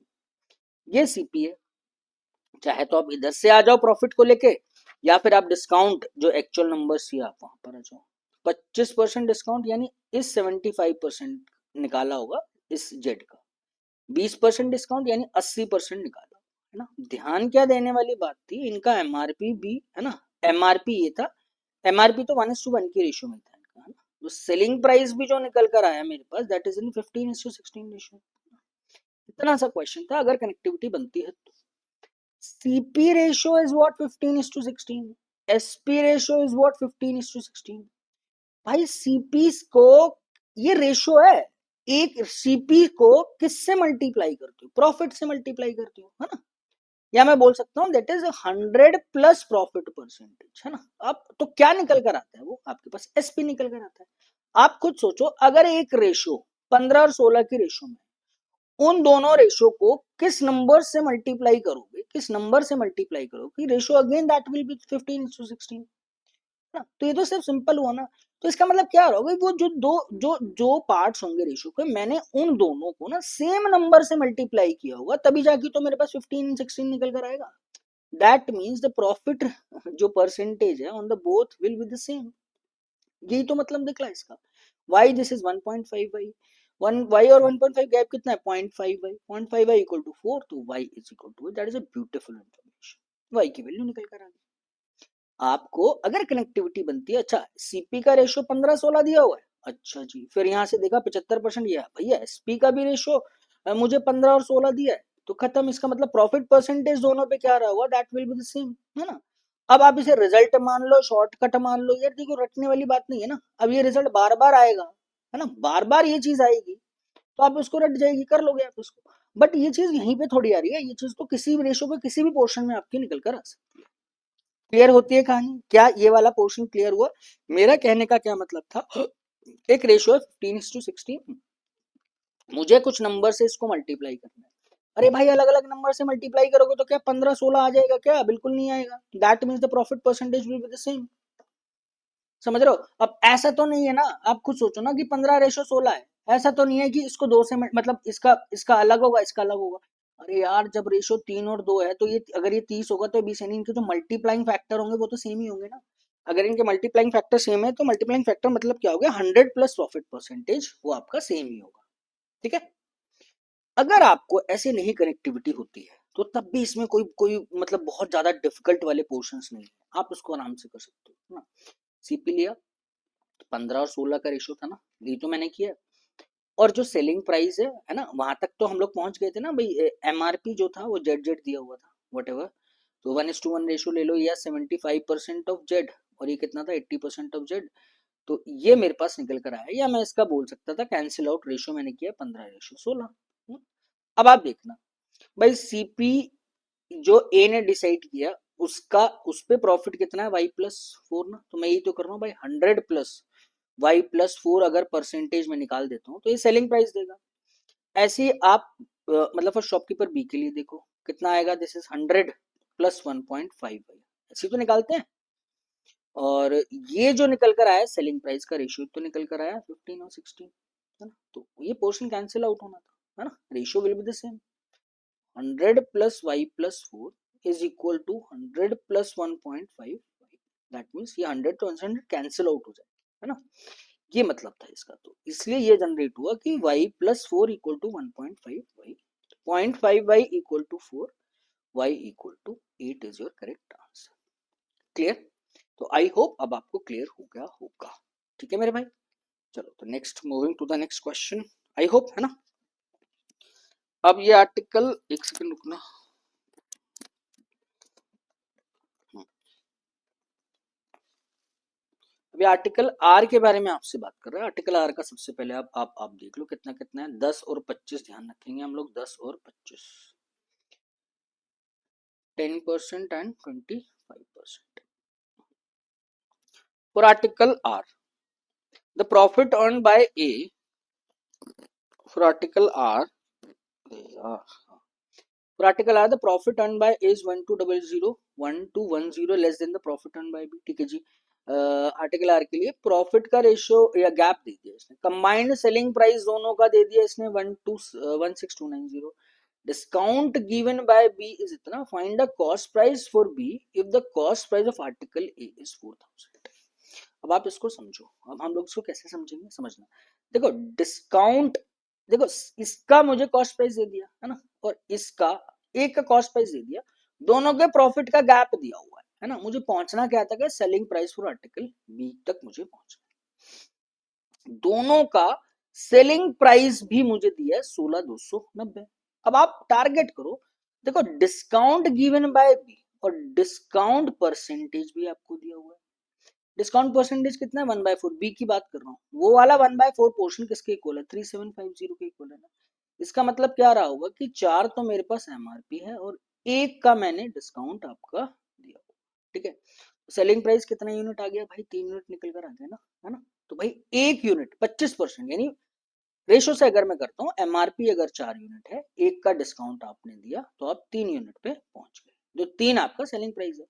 ये सीपी है, चाहे तो आप इधर से आ जाओ प्रॉफिट को लेके, या फिर आप डिस्काउंट जो एक्चुअल नंबर्स थी आप वहां पर आ जाओ। 25% डिस्काउंट यानी इस 75% निकाला होगा इस जेड का, 20% डिस्काउंट यानी 80% निकाला, है ना। ध्यान क्या देने वाली बात थी, इनका एमआरपी भी, है ना, एमआरपी ये था, एमआरपी तो 1:1 की रेशियो में था इनका, है ना। तो सेलिंग प्राइस भी जो निकल कर आया मेरे पास, दैट इज इन 15:16 रेशियो। इतना सा क्वेश्चन था, अगर कनेक्टिविटी बनती है तो। CP ratio is what 15:16, SP ratio is what 15:16। भाई सीपी को, ये रेशियो है, एक सीपी को किससे मल्टीप्लाई करती हूँ, प्रॉफिट से मल्टीप्लाई करती हूँ, है ना। या मैं बोल सकता हूँ that is 100 plus profit percentage, है ना। अब तो क्या निकल कर आता है, वो आपके पास एसपी निकल कर आता है। आप खुद सोचो, अगर एक रेशियो 15 और 16 की रेशियो में, उन दोनों रेशियो को किस नंबर से मल्टीप्लाई करोगे, किस नंबर से मल्टीप्लाई करोगे, ratio again that will be 15:16 ना। तो ये तो सिर्फ सिंपल हुआ ना। तो इसका मतलब क्या होगा, वो जो पार्ट्स होंगे रेशियो के, मैंने उन दोनों को ना सेम नंबर से मल्टीप्लाई किया होगा, तभी जाके तो मेरे पास 15:16 निकल कर आएगा। दैट मीन्स द प्रॉफिट जो परसेंटेज है on the both will be the same. यही तो मतलब निकला इसका। y this is 1.5y, 1y और 1.5 गैप कितना है, 0.5y, 0.5y इक्वल टू 4, तो y is equal to, that is a beautiful information. y की वैल्यू निकल कर आ गई। आपको अगर कनेक्टिविटी बनती है, अच्छा सीपी का रेशियो 15-16 दिया हुआ है, अच्छा जी, फिर यहाँ से देखा 75% दिया भैया, एसपी का भी रेशियो मुझे 15 और 16 दिया है, तो खत्म। इसका मतलब प्रॉफिट परसेंटेज दोनों पे क्या रहा होगा, that will be the same, है ना। अब आप इसे रिजल्ट मान लो, शॉर्टकट मान लो, यार देखो रटने वाली बात नहीं है ना। अब ये रिजल्ट बार बार आएगा, है ना, बार बार ये चीज आएगी, तो आप उसको रट जाएगी, कर लोगे आप उसको। बट ये चीज यहीं पे थोड़ी आ रही है, ये चीज तो किसी भी रेशियो पे किसी भी पोर्शन में आपकी निकल कर आ सकती है। क्लियर होती है कहानी, क्या ये वाला पोर्शन क्लियर हुआ। मेरा कहने का क्या मतलब था, एक रेशियो है 15:16, मुझे कुछ नंबर से इसको मल्टीप्लाई करना है। अरे भाई अलग अलग नंबर से मल्टीप्लाई करोगे तो क्या 15-16 आ जाएगा क्या, बिल्कुल नहीं आएगा। That means the profit percentage will be the same. समझ रहे हो। अब ऐसा तो नहीं है ना, आप खुद सोचो ना कि 15:16 है, ऐसा तो नहीं है कि इसको दो से मतलब इसका इसका अलग होगा, इसका अलग होगा। अरे यार जब रेशियो 3 और 2 है, तो ये अगर ये 30 होगा तो 20, यानी इनके जो मल्टीप्लाइंग फैक्टर होंगे वो तो सेम ही होंगे ना। अगर इनके मल्टीप्लाइंग फैक्टर सेम है, तो मल्टीप्लाइंग फैक्टर मतलब क्या हो गया, 100 प्लस प्रॉफिट परसेंटेज, वो आपका सेम ही होगा। ठीक है। अगर आपको ऐसे नहीं कनेक्टिविटी होती है, तो तब भी इसमें कोई कोई मतलब बहुत ज्यादा डिफिकल्ट वाले पोर्शंस नहीं है, आप उसको आराम से कर सकते हो ना। सीपी लिया, 15 और 16 का रेशियो था ना, ये तो मैंने किया। और जो सेलिंग प्राइस है ना, वहां तक तो हम लोग पहुंच गए थे ना भाई। एमआरपी जो था वो जेड जेड दिया हुआ था, वट एवर। तो 1:1 रेशियो ले लो, या 75% ऑफ जेड, और ये कितना था, 80% ऑफ जेड। तो ये मेरे पास निकल कर आया, या मैं इसका बोल सकता था कैंसिल आउट रेशियो मैंने किया 15:16। अब आप देखना भाई, सीपी जो ए ने डिसाइड किया, उसका उस पे प्रॉफिट कितना है, y+4 ना। तो मैं यही तो कर रहा हूँ भाई, 100 प्लस y+4 अगर परसेंटेज में निकाल देता हूँ तो ये सेलिंग प्राइस देगा। ऐसे ही आप मतलब फॉर शॉपकीपर बी के लिए देखो कितना आएगा, दिस इज 100 प्लस 1.5, ऐसे तो निकालते हैं। और ये जो निकल कर आया सेलिंग प्राइस का रेशियो, तो निकल कर आया 15 और 16, है ना। तो ये पोर्शन कैंसिल आउट होना था, है ना, ratio will be the same. 100 plus y+4 is equal to 100 plus 1.5, that means ये 100 तो 100 कैंसिल आउट हो जाए, है ना। ये मतलब था इसका। तो इसलिए ये जनरेट हुआ कि y+4 equal to 1.5y, 0.5y equal to 4, y equal to 8 is your correct answer. Clear. तो आई होप अब आपको क्लियर हो गया होगा। ठीक है मेरे भाई, चलो तो next, moving to the next question, I hope, है ना। अब ये आर्टिकल, एक सेकंड रुकना। अभी आर्टिकल आर के बारे में आपसे बात कर रहे हैं। आर्टिकल आर का सबसे पहले आप देख लो कितना कितना है, 10 और 25 ध्यान रखेंगे हम लोग, 10 और 25, 10% and 25%। For article R, the profit earn by A, for article R, for article R the profit earned by A is 1200, 1210 less than the profit earned by B। ठीक है जी। आर्टिकल आर के लिए प्रॉफिट का ratio या gap दे दिया इसने, combined selling price दोनों का दे दिया इसने 16290। Discount given by B is इतना, find the cost price for B if the cost price of article A is 4000। अब आप इसको समझो, अब हम लोग इसको कैसे समझेंगे, समझना। देखो डिस्काउंट, देखो इसका मुझे कॉस्ट प्राइस दे दिया है ना, और इसका एक का कॉस्ट प्राइस दे दिया, दोनों के प्रॉफिट का गैप दिया हुआ है ना। मुझे पहुंचना क्या था, selling price for article B तक मुझे पहुंचना। दोनों का सेलिंग प्राइस भी मुझे दिया है 16,290। अब आप टारगेट करो, देखो डिस्काउंट गिवन बाय बी और डिस्काउंट परसेंटेज भी आपको दिया हुआ है। डिस्काउंट परसेंटेज कितना है, 1/4। बी की बात कर रहा हूँ, वो वाला 1/4 पोर्शन किसके इक्वल है, 3750 के इक्वल है ना। इसका मतलब क्या रहा होगा कि 4 तो मेरे पास एमआरपी है और एक का मैंने डिस्काउंट आपका दिया, ठीक है। सेलिंग प्राइस कितना यूनिट आ गया भाई, 3 यूनिट निकल कर आ गया ना, है ना। तो भाई एक यूनिट 25%, यानी रेशो से अगर मैं करता हूँ, एमआरपी अगर 4 यूनिट है, एक का डिस्काउंट आपने दिया तो आप 3 यूनिट पे पहुंच गए, जो 3 आपका सेलिंग प्राइस है।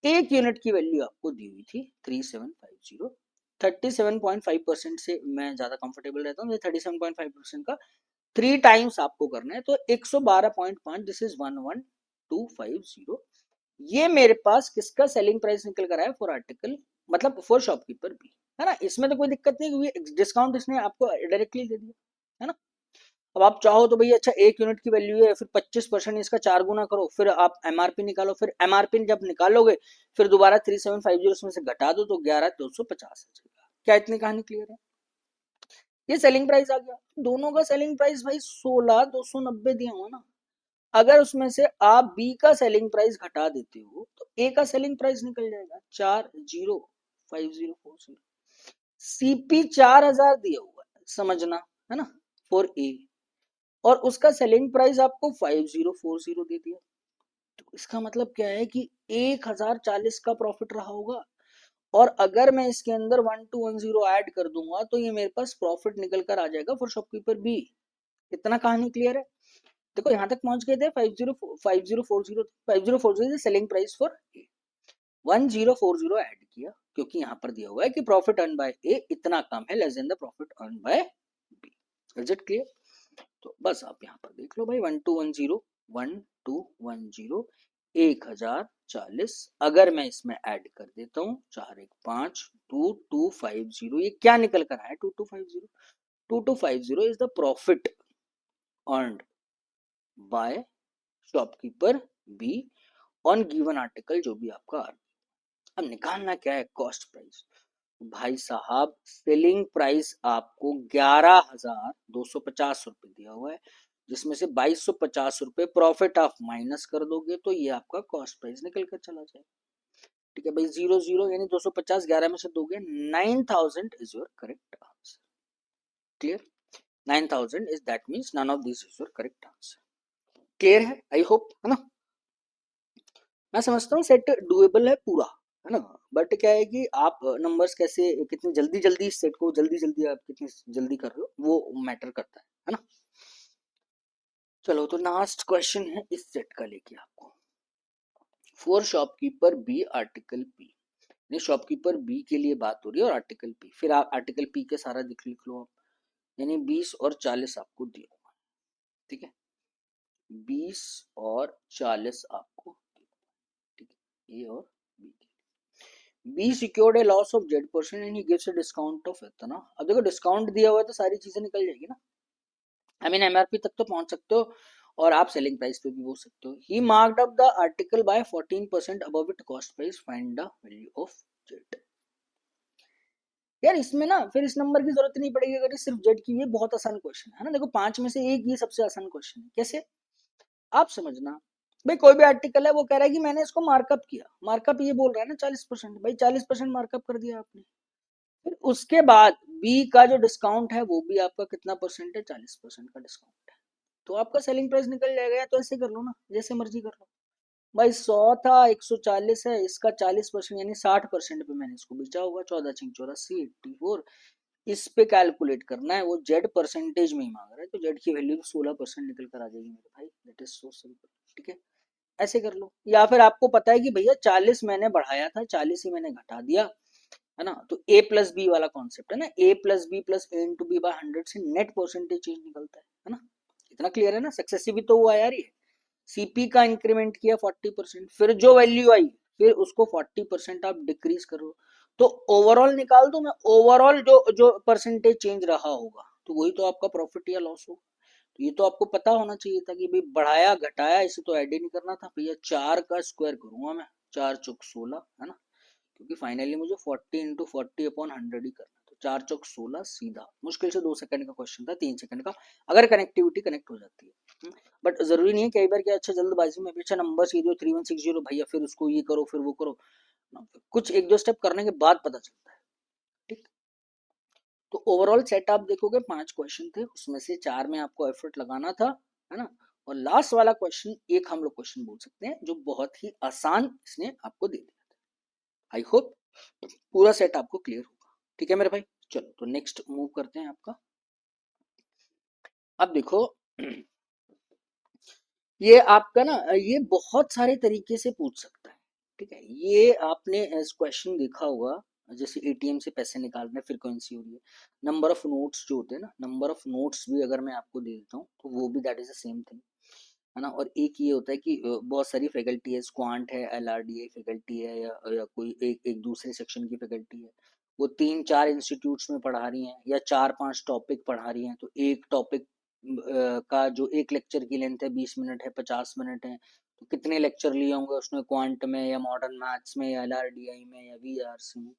एक यूनिट की वैल्यू आपको दी हुई थी 3750। 37.5% से मैं ज्यादा कंफर्टेबल रहता हूँ, 37.5% का 3 टाइम्स आपको करना है, तो 112.5, दिस इज 11250। ये मेरे पास किसका सेलिंग प्राइस निकल कर आया फॉर आर्टिकल, मतलब फॉर शॉपकीपर बी, है ना। इसमें तो कोई दिक्कत नहीं, क्योंकि डिस्काउंट इसने आपको डायरेक्टली दे दिया, है ना। अब आप चाहो तो भैया अच्छा एक यूनिट की वैल्यू है, फिर 25% इसका 4 गुना करो, फिर आप एमआरपी निकालो, फिर एमआरपी जब निकालोगे फिर दोबारा 3750 उसमें से घटा दो तो 11,250 आ जाएगा। क्या इतनी कहानी क्लियर है। ये सेलिंग प्राइस आ गया, दोनों का सेलिंग प्राइस भाई 16,290 दिया हुआ ना। अगर उसमें से आप बी का सेलिंग प्राइस घटा देते हो तो ए का सेलिंग प्राइस निकल जाएगा 405040। सीपी 4000 दिया हुआ है, समझना, है ना, फॉर ए, और उसका सेलिंग प्राइस आपको 5040 दे दिया। तो इसका मतलब क्या है कि 1040 का प्रॉफिट रहा होगा, और अगर मैं इसके अंदर 1210 ऐड कर दूंगा तो ये मेरे पास प्रॉफिट निकल कर आ जाएगा फॉर शॉपकीपर बी। इतना कहानी क्लियर है। देखो यहाँ तक पहुंच गए थे, 5040 selling price for A, 1040 add किया, क्योंकि यहाँ पर दिया हुआ है कि प्रॉफिट अर्न बाय ए इतना कम है, less than the profit earn by B. Is it clear. तो बस आप यहाँ पर देख लो भाई, 1210 1040, अगर मैं इसमें ऐड कर देता हूँ 4 1 5 2250, ये क्या निकल कर आया 2250 is the profit earned bye shopkeeper be on given article, जो भी आपका अर्न। अब निकालना क्या है, कॉस्ट प्राइस। भाई साहब सेलिंग प्राइस आपको 11,250 रुपए दिया हुआ है, जिसमें से 2250 रुपए प्रॉफिट आप माइनस कर दोगे तो ये आपका कॉस्ट प्राइस निकल कर चला जाए। ठीक है भाई, 00 यानी 250 11 में से दोगे 9000 is your correct answer. Clear, 9000 is, that means none of this is your correct answer. Clear है, आई होप, है ना। मैं समझता हूँ सेट डुएबल है पूरा, है ना। बट क्या है कि आप नंबर्स कैसे, कितनी जल्दी जल्दी इस सेट को जल्दी जल्दी आप कितनी जल्दी कर रहे हो वो मैटर करता है ना। चलो तो लास्ट क्वेश्चन है इस सेट का लेके आपको, for shopkeeper B article P. Shopkeeper B के लिए बात हो रही है और आर्टिकल पी, फिर आप आर्टिकल पी के सारा लिख लो आप, यानी 20 और 40 आपको दिया हुआ, ठीक है, 20 और 40 आपको, ठीक है, ए और B. B secured a loss of Z% and he gives a discount of इतना। अब देखो डिस्काउंट दिया हुआ है तो सारी चीजें निकल जाएगी ना, आई मीन एमआरपी तक तो पहुंच सकते हो और आप सेलिंग प्राइस पे भी बोल सकते हो। He marked up the article by 14% above it cost price, find the value of Z। यार इसमें ना फिर इस नंबर की जरूरत नहीं पड़ेगी अगर सिर्फ Z की, ये बहुत आसान क्वेश्चन है ना। देखो 5 में से एक ये सबसे आसान क्वेश्चन है। कैसे, आप समझना, भाई कोई भी आर्टिकल है वो कह रहा है कि मैंने इसको मार्कअप किया, मार्कअप ये बोल रहा है ना 40%, भाई 40% मार्कअप कर दिया आपने, फिर उसके बाद बी का जो डिस्काउंट है वो भी आपका कितना परसेंट है, 40% का डिस्काउंट है, तो आपका सेलिंग प्राइस निकल जाएगा। या तो ऐसे कर लो ना, जैसे मर्जी कर लो भाई, 100 था 140 है, इसका 40% यानी 60% पे मैंने इसको बेचा होगा, 14 छिंग 84 84, इस पे कैलकुलेट करना है, वो जेड परसेंटेज में ही मांग रहा है, तो जेड की वैल्यू 16% निकल कर आ जाएगी मेरे भाई, दैट इज सो सिंपल। ठीक है, ऐसे कर लो। या फिर आपको पता है कि भैया 40 मैंने बढ़ाया था, 40 ही मैंने घटा दिया, है ना, तो ए प्लस बी वाला कॉन्सेप्ट है ना, ए प्लस बी प्लस ए इंटू बी बाय 100 से नेट परसेंटेज चेंज निकलता है ना। इतना क्लियर है ना, सक्सेसिव भी तो हुआ यार ये। सीपी का इंक्रीमेंट किया 40%, फिर जो वैल्यू आई फिर उसको 40% आप डिक्रीज करो, तो ओवरऑल निकाल दो मैं, ओवरऑल जो जो परसेंटेज चेंज रहा होगा तो वही तो आपका प्रॉफिट या लॉस होगा। तो ये तो आपको पता होना चाहिए था कि भाई बढ़ाया घटाया इसे तो ऐड ही नहीं करना था भैया, 4 का स्क्वायर करूंगा मैं, 4 चौक 16 है ना, क्योंकि फाइनली मुझे 40 इंटू 40/100 ही करना। तो 4 चौक 16 सीधा, मुश्किल से 2 सेकंड का क्वेश्चन था, 3 सेकंड का, अगर कनेक्टिविटी कनेक्ट हो जाती है। बट जरूरी नहीं है, कई बार क्या अच्छा जल्दबाजी में अच्छा नंबर सी दो 3160 भैया फिर उसको ये करो फिर वो करो, कुछ एक दो स्टेप करने के बाद पता चलता है। ठीक, तो ओवरऑल सेट आप देखोगे 5 क्वेश्चन थे, उसमें से 4 में आपको एफर्ट लगाना था, है ना। और लास्ट वाला क्वेश्चन एक हम लोग क्वेश्चन बोल सकते हैं जो बहुत ही आसान इसने आपको दे दिया था। आई होप पूरा सेट आपको क्लियर होगा। ठीक है मेरे भाई, चलो तो नेक्स्ट मूव करते हैं आपका। अब देखो ये आपका ना ये बहुत सारे तरीके से पूछ सकता है। ठीक है, ये आपने क्वेश्चन देखा होगा, जैसे एटीएम से पैसे निकालने फ्रीक्वेंसी हो रही है, नंबर ऑफ नोट्स जो होते हैं ना, नंबर ऑफ नोट्स भी अगर मैं आपको दे देता हूँ तो वो भी that is the same thing, है ना। और एक ये होता है कि बहुत सारी फैकल्टी है, क्वांट है, एलआरडीए फैकल्टी है, या कोई एक दूसरे सेक्शन की फैकल्टी है, वो 3-4 इंस्टीट्यूट्स में पढ़ा रही हैं या 4-5 टॉपिक पढ़ा रही हैं, तो एक टॉपिक का जो एक लेक्चर की लेंथ है 20 मिनट है, 50 मिनट है, तो कितने लेक्चर लिए होंगे उसने क्वांट में या मॉडर्न मैथ्स में या एलआरडीआई में या वीआरसी में।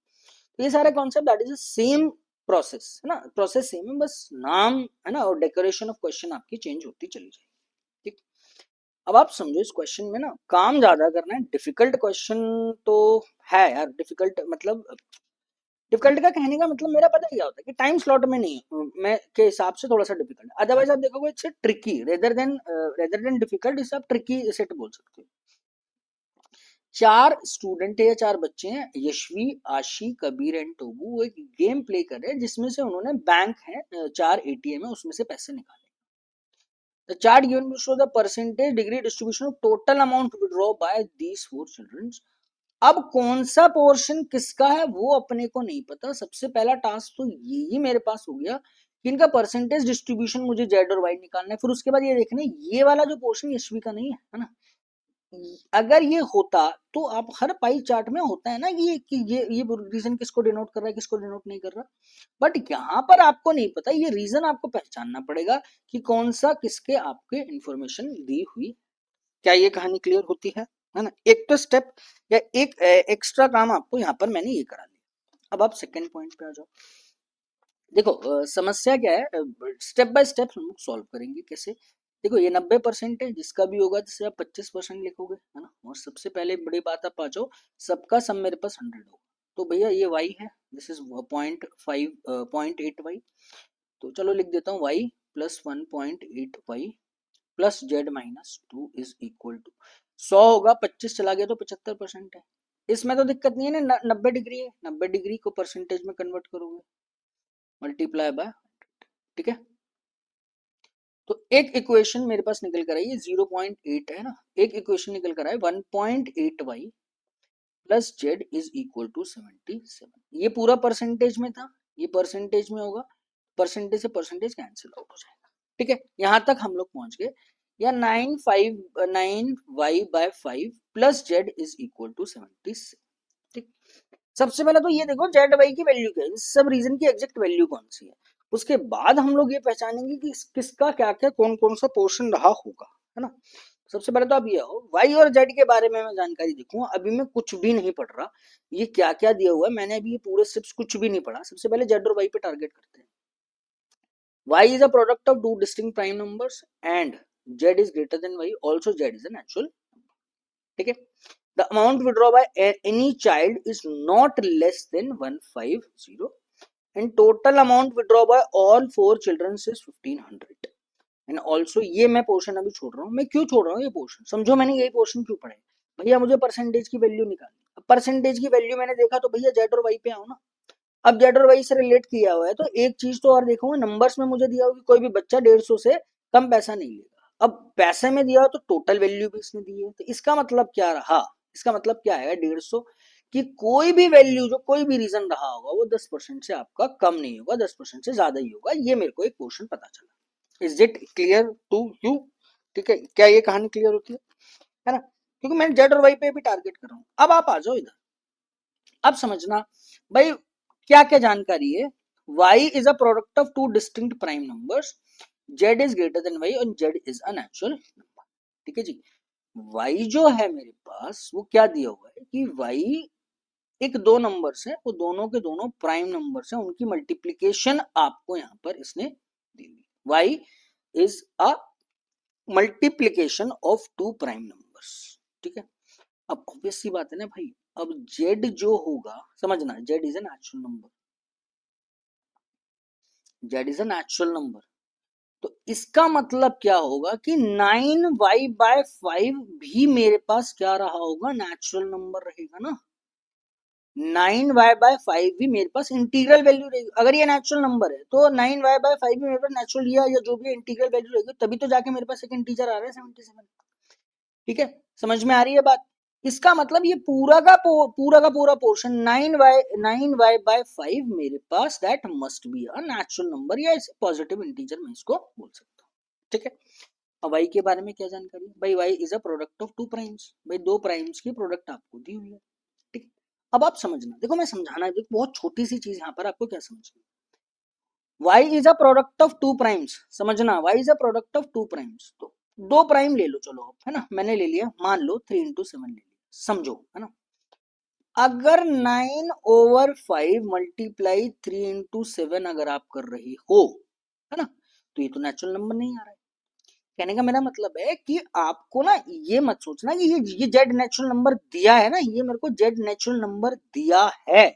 तो ये सारे concept that is same process, है ना, प्रोसेस सेम है, बस नाम है ना और डेकोरेशन ऑफ क्वेश्चन आपकी चेंज होती चली जाएगी। ठीक, अब आप समझो इस क्वेश्चन में ना काम ज्यादा करना है, डिफिकल्ट क्वेश्चन तो है यार, डिफिकल्ट मतलब डिफिकल्ट का कहने का मतलब मेरा पता क्या होता है कि टाइम स्लॉट में नहीं है, मैं के हिसाब से थोड़ा सा डिफिकल्ट, अदरवाइज आप देखोगे it's tricky rather than difficult, इसे आप ट्रिकी सेट बोल सकते हो। 4 स्टूडेंट है या 4 बच्चे हैं, यशवी, आशी, कबीर एंड टोबू, वो एक गेम प्ले कर रहे हैं जिसमें से उन्होंने बैंक है 4 एटीएम है उसमें से पैसे निकाले। The chart given will show the percentage degree distribution of total amount withdraw by these 4 children. अब कौन सा पोर्शन किसका है वो अपने को नहीं पता। सबसे पहला टास्क तो यही मेरे पास हो गया कि इनका परसेंटेज डिस्ट्रीब्यूशन मुझे जेड और वाई निकालना है, फिर उसके बाद ये देखना है ये वाला जो पोर्शन यशवी का नहीं है ना। अगर ये होता तो आप हर पाई चार्ट में होता है ना कि ये रीजन किसको डिनोट कर रहा है किसको डिनोट नहीं कर रहा, बट यहाँ पर आपको नहीं पता, ये रीजन आपको पहचानना पड़ेगा कि कौन सा किसके आपके इंफॉर्मेशन दी हुई। क्या ये कहानी क्लियर होती है ना। एक तो स्टेप या एक एक्स्ट्रा काम आपको यहाँ पर मैंने ये करा दिया। अब आप सेकेंड पॉइंट पे आ जाओ। देखो समस्या क्या है, स्टेप बाय स्टेप हम लोग सॉल्व करेंगे कैसे। देखो ये 90% है, जिसका भी होगा जिससे आप 25% लिखोगे, है ना। और सबसे पहले बड़ी बात आप आ जाओ, सबका सम मेरे पास 100 होगा, तो भैया ये y है, दिस इज 0.8y, तो चलो लिख देता हूँ y plus 1.8y plus z-2 is equal to 100 होगा, 25 चला गया तो 75% है। इसमें तो दिक्कत नहीं है ना, 90 डिग्री है, 90 डिग्री को परसेंटेज में कन्वर्ट करोगे, मल्टीप्लाई बाय, ठीक है। तो एक इक्वेशन मेरे पास निकल कर आई है 0.8 है ना, एक इक्वेशन निकल कर आए 1.8y plus z is equal to 77। ये पूरा परसेंटेज में था, ये परसेंटेज में होगा, परसेंटेज से परसेंटेज कैंसिल आउट हो जाएगा। ठीक है, यहां तक हम लोग पहुंच गए, या 9 y/5 plus z is equal to 77। ठीक, सबसे पहले तो ये देखो जेड वाई की वैल्यू क्या है, इस सब रीजन की एग्जैक्ट वैल्यू कौन सी है, उसके बाद हम लोग ये पहचानेंगे कि किसका क्या क्या कौन कौन सा पोर्शन रहा होगा, है ना। सबसे पहले तो अब ये हो वाई और जेड के बारे में मैं जानकारी देखूंगा, अभी मैं कुछ भी नहीं पढ़ रहा, ये क्या क्या दिया हुआ है मैंने अभी ये पूरे स्टेप्स कुछ भी नहीं पढ़ा। सबसे पहले जेड और वाई पे टारगेट करते हैं। Y is a product of two distinct prime numbers and z is greater than y, also z is a natural, ठीक है। The amount withdrawn by any child is not less than 150 and total amount withdrawn by all 4 children is 1500 and also ये मैं portion अभी छोड़ रहा हूँ। मैं क्यों छोड़ रहा हूँ ये पोर्शन, समझो मैंने यही पोर्शन क्यों पढ़ा है। भैया मुझे परसेंटेज की वैल्यू निकालनी, अब परसेंटेज की वैल्यू मैंने देखा तो भैया जेड और वाई पे आओ ना। अब जेड और वाई से रिलेट किया हुआ है तो एक चीज तो और देखूंगा, नंबर्स में मुझे दिया होगा कि कोई भी बच्चा 150 से कम पैसा नहीं लेगा। अब पैसे में दिया हो तो टोटल वैल्यू भी इसने दी है, तो इसका मतलब क्या रहा, इसका मतलब क्या है 150 कि कोई भी वैल्यू जो कोई भी रीजन रहा होगा वो 10% से आपका कम नहीं होगा, 10% से ज्यादा ही होगा। ये मेरे को एक क्वेश्चन पता चला। Is it clear to you? ठीक है, क्या ये कहानी क्लियर होती है ना, क्योंकि मैं जेड और वाई पे भी टारगेट कर रहा हूं। अब आप आ जाओ इधर, अब समझना भाई क्या क्या जानकारी है, y is a product of two distinct prime numbers, z is greater then y और z is a natural number. ठीक है जी। y जो है मेरे पास वो क्या दिया हुआ है कि y एक दो नंबर्स है, वो दोनों के दोनों प्राइम नंबर्स हैं, उनकी मल्टीप्लीकेशन आपको यहाँ पर इसने दी हुई। y is a multiplication of two prime numbers. ठीक है। अब ऑब्वियस सी बात है ना भाई, अब z जो होगा, समझना, z is an natural number, z is a natural number. तो इसका मतलब क्या होगा कि 9y/5 भी मेरे पास क्या रहा होगा, नेचुरल नंबर रहेगा ना। 9y/5 भी मेरे पास इंटीग्रल वैल्यू रहेगी। अगर ये नेचुरल नंबर है तो 9y/5 भी मेरे पास नेचुरल या जो भी इंटीग्रल वैल्यू रहेगी, तभी तो जाके मेरे पास एक इंटीजर आ रहा है 77। ठीक है, समझ में आ रही है बात। इसका मतलब ये पूरा पोर्शन 9y/5 मेरे पास that must be a natural number, या पॉजिटिव इंटीजर मैं इसको बोल सकता हूँ। ठीक है। अब y के बारे में क्या जानकारी है भाई, y is a product of two primes, भाई दो प्राइम्स की प्रोडक्ट आपको दी हुई है। ठीक है। अब आप समझना, देखो मैं समझाना है, देखो बहुत छोटी सी चीज यहाँ पर आपको क्या समझना, y is a product of two primes, समझना y is a product of two primes. तो दो प्राइम ले लो, चलो है ना, मैंने ले लिया, मान लो 3 into 7 ले लिया, समझो है ना। अगर 9/5 मल्टीप्लाई 3 into 7 अगर आप कर रही हो, है ना, तो ये तो नेचुरल नंबर नहीं आ रहा है। कहने का मेरा मतलब है कि आपको ना ये मत सोचना कि ये जेड नेचुरल नंबर दिया है ना, ये मेरे को जेड नेचुरल नंबर दिया है,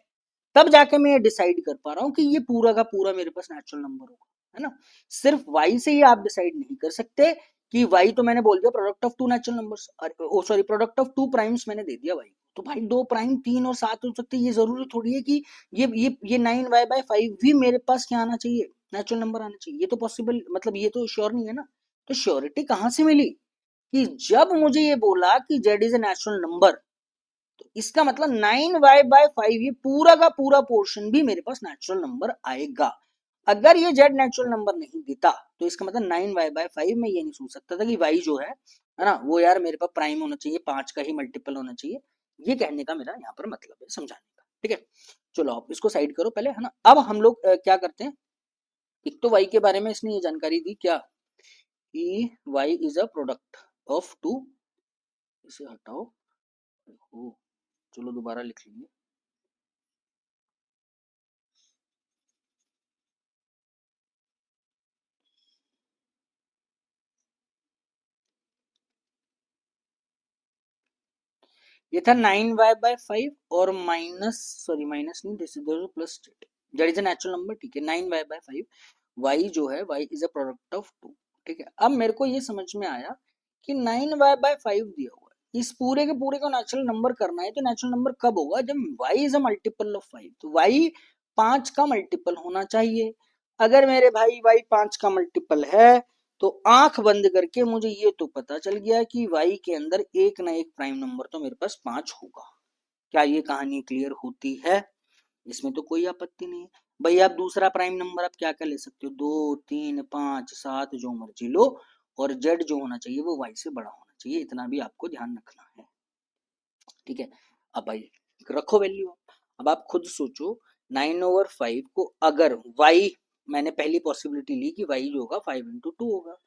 तब जाके मैं ये डिसाइड कर पा रहा हूँ कि ये पूरा का पूरा मेरे पास नेचुरल नंबर होगा, है ना। सिर्फ वाई से ही आप डिसाइड नहीं कर सकते कि वाई तो मैंने बोल दिया product of two natural numbers, oh sorry product of two primes मैंने दे दिया वाई, तो भाई दो प्राइम 3 और 7 हो सकते हैं, ये जरूरी थोड़ी है कि ये 9y/5 भी मेरे पास क्या आना चाहिए, नेचुरल नंबर आना चाहिए। ये तो पॉसिबल, मतलब ये तो श्योर नहीं है ना। तो श्योरिटी कहां से मिली कि जब मुझे ये बोला कि z is a natural number, तो इसका मतलब 9y/5 ये पूरा का पूरा पोर्शन भी मेरे पास नेचुरल नंबर आएगा। अगर ये z नेचुरल नंबर नहीं देता तो इसका मतलब 9y/5 में ये नहीं सोच सकता था कि y जो है ना, वो यार मेरे पास प्राइम होना चाहिए, 5 का ही मल्टीपल होना चाहिए। ये कहने का मेरा यहाँ पर मतलब है, समझाने का। ठीक है, चलो आप इसको साइड करो पहले, है ना। अब हम लोग क्या करते हैं, एक तो y के बारे में इसने ये जानकारी दी क्या कि y is a product of two, इसे हटाओ, ओ चलो दोबारा लिख लेंगे। ये था 9y/5 और माइनस, सॉरी माइनस नहीं, this is plus, that is a natural number. ठीक है, 9y/5, y जो है y is a product of two. ठीक है, अब मेरे को ये समझ में आया कि 9y/5 दिया हुआ है, इस पूरे के पूरे को नेचुरल नंबर करना है, तो नेचुरल नंबर कब होगा, जब y is a multiple of 5, तो y 5 का मल्टीपल होना चाहिए। अगर मेरे भाई y 5 का मल्टीपल है, तो आंख बंद करके मुझे ये तो पता चल गया कि y के अंदर एक ना एक प्राइम नंबर तो मेरे पास 5 होगा। क्या ये कहानी क्लियर होती है, इसमें तो कोई आपत्ति नहीं है। भाई आप दूसरा प्राइम नंबर आप क्या क्या ले सकते हो, 2 3 5 7 जो मर्जी लो, और z जो होना चाहिए वो y से बड़ा होना चाहिए, इतना भी आपको ध्यान रखना है। ठीक है, अब भाई रखो वैल्यू, अब आप खुद सोचो 9/5 को अगर y, मैंने पहली पॉसिबिलिटी ली कि y जो होगा 5 into 2 होगा,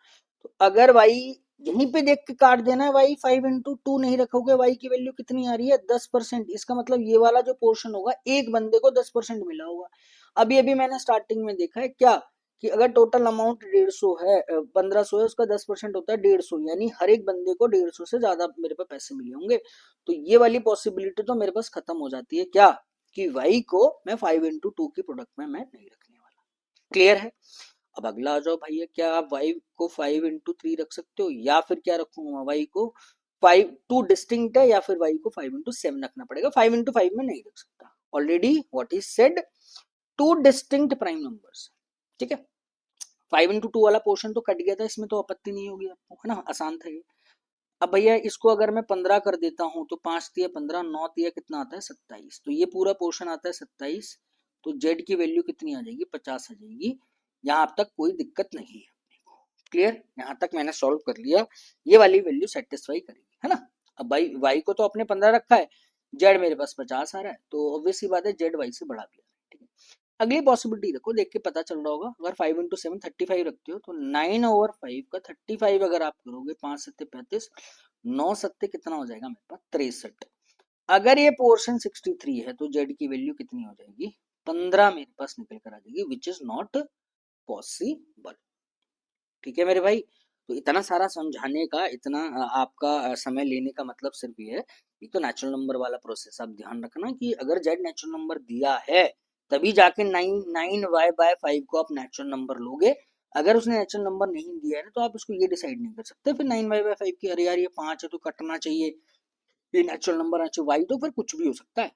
तो अगर y यहीं पे देख के काट देना है, y 5 into 2 नहीं रखोगे, y की वैल्यू कितनी आ रही है 10%, इसका मतलब ये वाला जो पोर्शन होगा एक बंदे को 10% मिला होगा। अभी अभी मैंने स्टार्टिंग में देखा है क्या कि अगर टोटल अमाउंट 150 है, 1500 है, उसका 10% होता है 150, यानी हर एक बंदे को 150 से ज्यादा मेरे पास पैसे मिले होंगे। तो ये वाली पॉसिबिलिटी तो मेरे पास खत्म हो जाती है क्या कि y को मैं 5 into 2 की प्रोडक्ट में मैं नहीं रखने वाला। क्लियर है। अब अगला आ जाओ भैया, क्या आप y को 5 into 3 रख सकते हो, या फिर क्या रखूंगा y को 5, 2 डिस्टिंक्ट है, या फिर y को 5 into 7 रखना पड़ेगा, 5 into 5 में नहीं रख सकता। Already what is said, to distinct prime numbers. ठीक है, 5 into 2 वाला पोर्शन तो कट गया था, इसमें तो आपत्ति नहीं होगी आपको, है ना, आसान था ये। अब भैया इसको अगर मैं 15 कर देता हूं, तो 5 × 3 = 15, 9 × 3 कितना आता है 27, तो ये पूरा पोर्शन आता है 27, तो z की वैल्यू कितनी आ जाएगी 50 आ जाएगी। यहाँ अब तक कोई दिक्कत नहीं है। क्लियर, यहाँ तक मैंने सॉल्व कर लिया, ये वाली वैल्यू सेटिस्फाई करेगी, है ना। अब भाई y को तो अपने 15 रखा है, जेड मेरे पास 50 आ रहा है, तो ऑब्वियस सी बात है जेड वाई से बड़ा भी आ रहा है, ठीक है। अगली पॉसिबिलिटी देखो, देख के पता चल रहा होगा, अगर 5 इंटू 7 35 रखते हो तो 9/5 का 35 अगर आप करोगे, 5 सत्ते 35, 9 सत्ते कितना हो जाएगा मेरे पास 63। अगर ये पोर्शन 63 है तो जेड की वैल्यू कितनी हो जाएगी, 15 मेरे पास निकल कर आ जाएगी, विच इज नॉट पॉसिबल। ठीक है मेरे भाई, तो इतना सारा समझाने का, इतना आपका समय लेने का मतलब सिर्फ ये है, एक तो नेचुरल नंबर वाला प्रोसेस आप ध्यान रखना कि अगर जेड नेचुरल नंबर दिया है तभी जाके 9/5 को आप नेचुरल नंबर लोगे। अगर उसने नेचुरल नंबर नहीं दिया है तो आप उसको ये डिसाइड नहीं कर सकते फिर 9/5 की, अरे यार ये 5 है तो कटना चाहिए, ये नेचुरल नंबर आना चाहिए, वाई तो फिर कुछ भी हो सकता है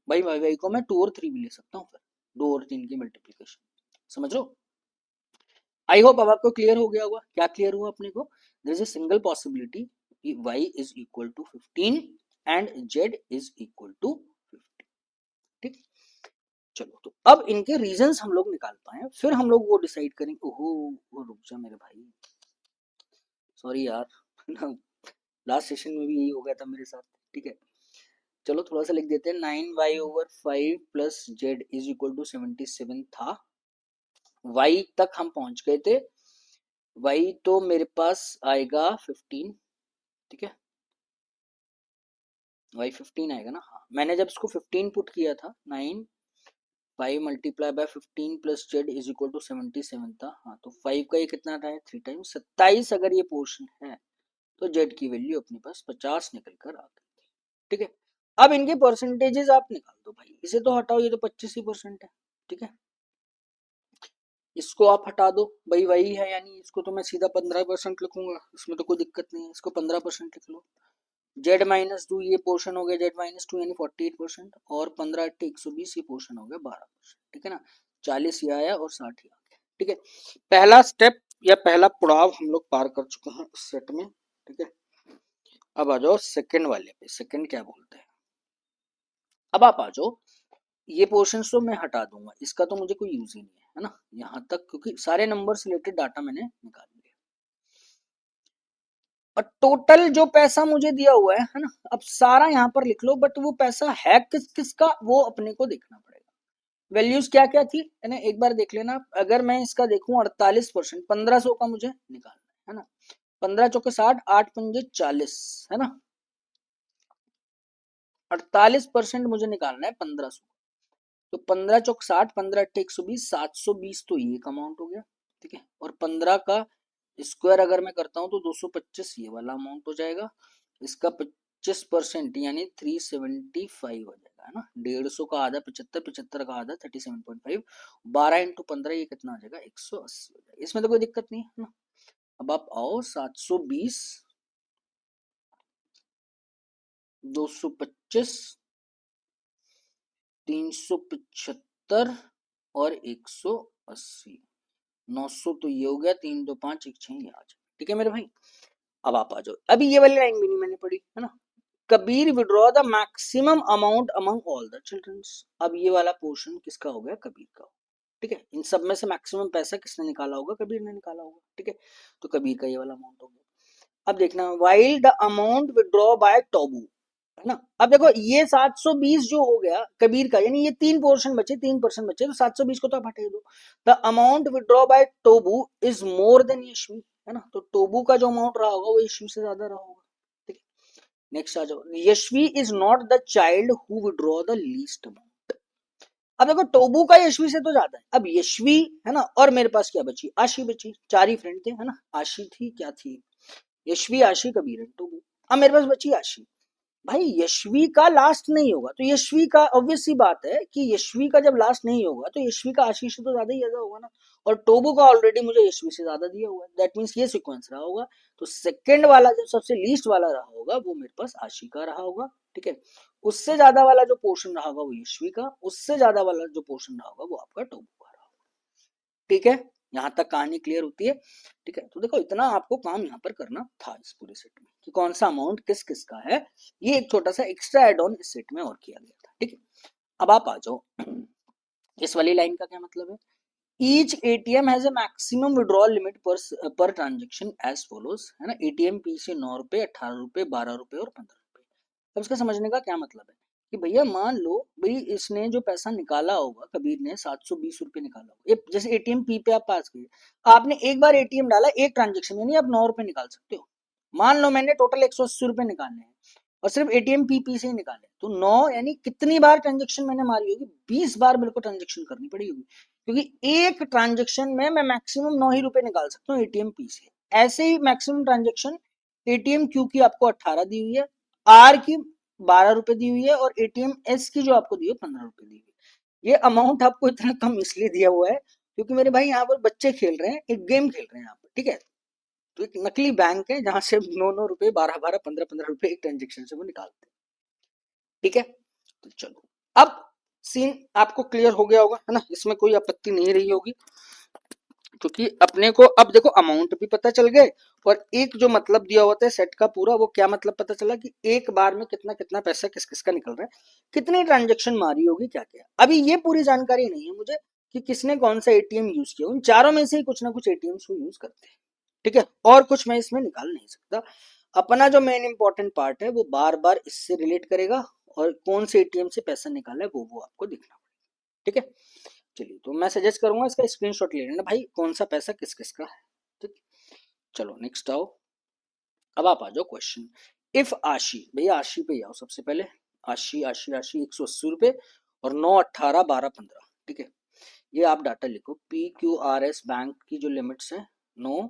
भाई, वाई को मैं 2 और 3 भी ले सकता हूँ, फिर 2 और 3 की मल्टीप्लीकेशन, समझ लो। आई होप अब आपको क्लियर हो गया होगा। क्या क्लियर हुआ अपने को, there is a single possibility कि y is equal to 15 and z is equal to 50, ठीक। चलो, तो अब इनके रीजंस हम लोग निकाल पाए, फिर हम लोग वो डिसाइड करेंगे। ओहो, वो रुक जा मेरे भाई, सॉरी यार लास्ट सेशन में भी यही हो गया था मेरे साथ, ठीक है। चलो थोड़ा सा लिख देते हैं, 9y/5 plus z is equal to 77 था, y तक हम पहुंच गए थे, y तो मेरे पास आएगा 15, ठीक है, y 15 आएगा ना। हाँ, मैंने जब इसको 15 पुट किया था, 9/5 multiply by 15 plus z is equal to 77 था। हाँ, तो 5 का ये कितना था, 3 टाइम्स 27 अगर ये पोर्शन है तो जेड की वैल्यू अपने पास 50 निकल कर आ गई, ठीक है। अब इनके परसेंटेजेस आप निकाल दो भाई, इसे तो हटाओ, ये तो 25% है, ठीक है। इसको आप हटा दो भाई, वही है, यानी इसको तो मैं सीधा 15% लिखूंगा, इसमें तो कोई दिक्कत नहीं है, इसको 15% लिख लो। Z-2 ये पोर्शन हो गया, Z-2 यानी 48%, और 15/120 ये पोर्शन हो गया 12%, ठीक है ना। 40 ये आया और 60 ये आ गया, ठीक है। पहला स्टेप या पहला पड़ाव हम लोग पार कर चुके हैं इस सेट में, ठीक है। अब आ जाओ सेकंड वाले पे, सेकंड क्या बोलते हैं। अब आप आ जाओ, ये पोर्शन तो मैं हटा दूंगा, इसका तो मुझे कोई यूज ही नहीं है ना यहाँ तक, क्योंकि सारे नंबर से रिलेटेड डाटा मैंने निकाल लिया। और टोटल जो पैसा मुझे दिया हुआ है ना, अब सारा यहाँ पर लिख लो, बट वो पैसा है किस किसका वो अपने को देखना पड़ेगा। वैल्यूज क्या क्या थी है ना, एक बार देख लेना। अगर मैं इसका देखूं 48%, 1500 का मुझे निकालना है ना, 15 चौके 60, 8 पंजे 40 है ना, 48% मुझे निकालना है 1500, तो 15 चौक 60, 15 अट्ठे 120, 720 तो ये अमाउंट हो गया, ठीक है। और 15 का स्क्वायर अगर मैं करता हूँ तो 225 ये वाला अमाउंट हो जाएगा, इसका 25% यानी 375 हो जाएगा, है ना। 150 का आधा 75, 75 का आधा 37.5, 12 इंटू 15 ये कितना आ जाएगा 180 हो जाएगा, इसमें तो कोई दिक्कत नहीं है ना। अब आप आओ 720, 225, 375 और 180, 900 तो ये हो गया, 3 2 5 1 6 ये आ जाए, ठीक है मेरे भाई। अब आप आ जाओ, अभी ये वाली लाइन भी नहीं मैंने पढ़ी है ना, Kabir withdraw the maximum amount among all the childrens. अब ये वाला पोर्शन किसका हो गया, कबीर का, ठीक है। इन सब में से मैक्सिमम पैसा किसने निकाला होगा, कबीर ने निकाला होगा, ठीक है। तो कबीर का ये वाला अमाउंट हो गया। अब देखना, while the amount withdraw by टोबू, है ना। अब देखो ये 720 जो हो गया कबीर का, यानी ये 3 पोर्शन बचे, 3% बचे, तो 720 को तो आप हटा दो। द अमाउंट विड्रॉ बाय टोबू इज मोर देन यशवी, है ना, तो टोबू का जो अमाउंट रहा होगा वो यशवी से ज्यादा रहा होगा, ठीक है। नेक्स्ट आ जाओ, Yashvi is not the child who withdraw the least amount. अब देखो टोबू का यशवी से तो ज्यादा है, अब यशवी है ना, और मेरे पास क्या बची, आशी बची, 4 ही फ्रेंड थे, है ना। आशी थी, क्या थी, यशवी, आशी, कबीर, टोबू। अब मेरे पास बची आशी। भाई यशवी का लास्ट नहीं होगा तो यशवी का, ऑब्वियस सी बात है कि यशवी का जब लास्ट नहीं होगा तो यशवी का आशीष से तो ज्यादा ही ज्यादा होगा ना, और टोबू का ऑलरेडी मुझे यशवी से ज्यादा दिया हुआ है, दैट मींस ये सीक्वेंस रहा होगा। तो सेकंड वाला जो सबसे लीस्ट वाला रहा होगा वो मेरे पास आशी का रहा होगा, ठीक है। उससे ज्यादा वाला जो पोर्शन रहा होगा वो यशवी का, उससे ज्यादा वाला जो पोर्शन रहा होगा वो आपका टोबू का रहा होगा, ठीक है। यहाँ तक कहानी क्लियर होती है, ठीक है। तो देखो इतना आपको काम यहाँ पर करना था इस पूरे सेट में, कि कौन सा अमाउंट किस किस का है, ये एक छोटा सा एक्स्ट्रा एड ऑन इस सेट में और किया गया था, ठीक है। अब आप आ जाओ, इस वाली लाइन का क्या मतलब है, each ATM has a maximum withdrawal limit per transaction as follows, है ना। एटीएम पी से 9 रुपए, 18 रुपए, 12 रुपए और 15 रुपए। अब इसका समझने का क्या मतलब है, कि भैया मान लो भाई इसने जो पैसा निकाला होगा, कबीर ने 720 रुपये निकाला होगा, जैसे एटीएम पी पे आप पास गए, आपने एक बार एटीएम डाला एक ट्रांजेक्शन, यानी आप 9 रुपए निकाल सकते हो। मान लो मैंने टोटल 180 रुपये निकालने हैं और सिर्फ एटीएम पी से ही निकाले, तो 9 यानी कितनी बार ट्रांजेक्शन मैंने मारी होगी, 20 बार मेरे को ट्रांजेक्शन करनी पड़ी होगी, क्योंकि एक ट्रांजेक्शन में मैं मैक्सिमम 9 ही रुपए निकाल सकता हूँ एटीएम पी से। ऐसे ही मैक्सिमम ट्रांजेक्शन एटीएम क्यू की आपको 18 दी हुई है, आर की 12 रुपए दी हुई है, और एटीएम एस की जो आपको दी है 15 रुपए दी हुई है। ये अमाउंट आपको इतना कम इसलिए दिया हुआ है क्योंकि मेरे भाई यहाँ पर बच्चे खेल रहे हैं, एक गेम खेल रहे हैं यहाँ पर, ठीक है। तो एक नकली बैंक है जहां से 9 9 रुपए 12 12 15 15 रुपए एक ट्रांजेक्शन से वो निकालते हैं, ठीक है। तो चलो, अब सीन आपको क्लियर हो गया होगा, है ना, इसमें कोई आपत्ति नहीं रही होगी, क्योंकि अपने को अब देखो अमाउंट भी पता चल गए, और एक जो मतलब दिया होता है सेट का पूरा, वो क्या मतलब पता चला कि एक बार में कितना कितना पैसा किस किस का निकल रहा है, कितनी ट्रांजेक्शन मारी होगी, क्या क्या। अभी ये पूरी जानकारी नहीं है मुझे कि किसने कौन सा एटीएम यूज किया, उन चारों में से ही कुछ ना कुछ एटीएम को यूज करते हैं, ठीक है, और कुछ मैं इसमें निकाल नहीं सकता। अपना जो मेन इंपॉर्टेंट पार्ट है वो बार बार इससे रिलेट करेगा, और कौन से एटीएम से पैसा निकाला है वो आपको दिखना पड़ेगा, ठीक है। चलिए, तो मैं सजेस्ट करूंगा इसका स्क्रीनशॉट ले लेना भाई, कौन सा पैसा किस किस का है, ठीक। चलो नेक्स्ट आओ, अब आप आ जाओ क्वेश्चन। इफ आशी, भैया आशी पे ही आओ सबसे पहले। आशी आशी आशी 180 रुपए और 9 18 12 15, ठीक है। ये आप डाटा लिखो, P Q R S bank की जो लिमिट्स है 9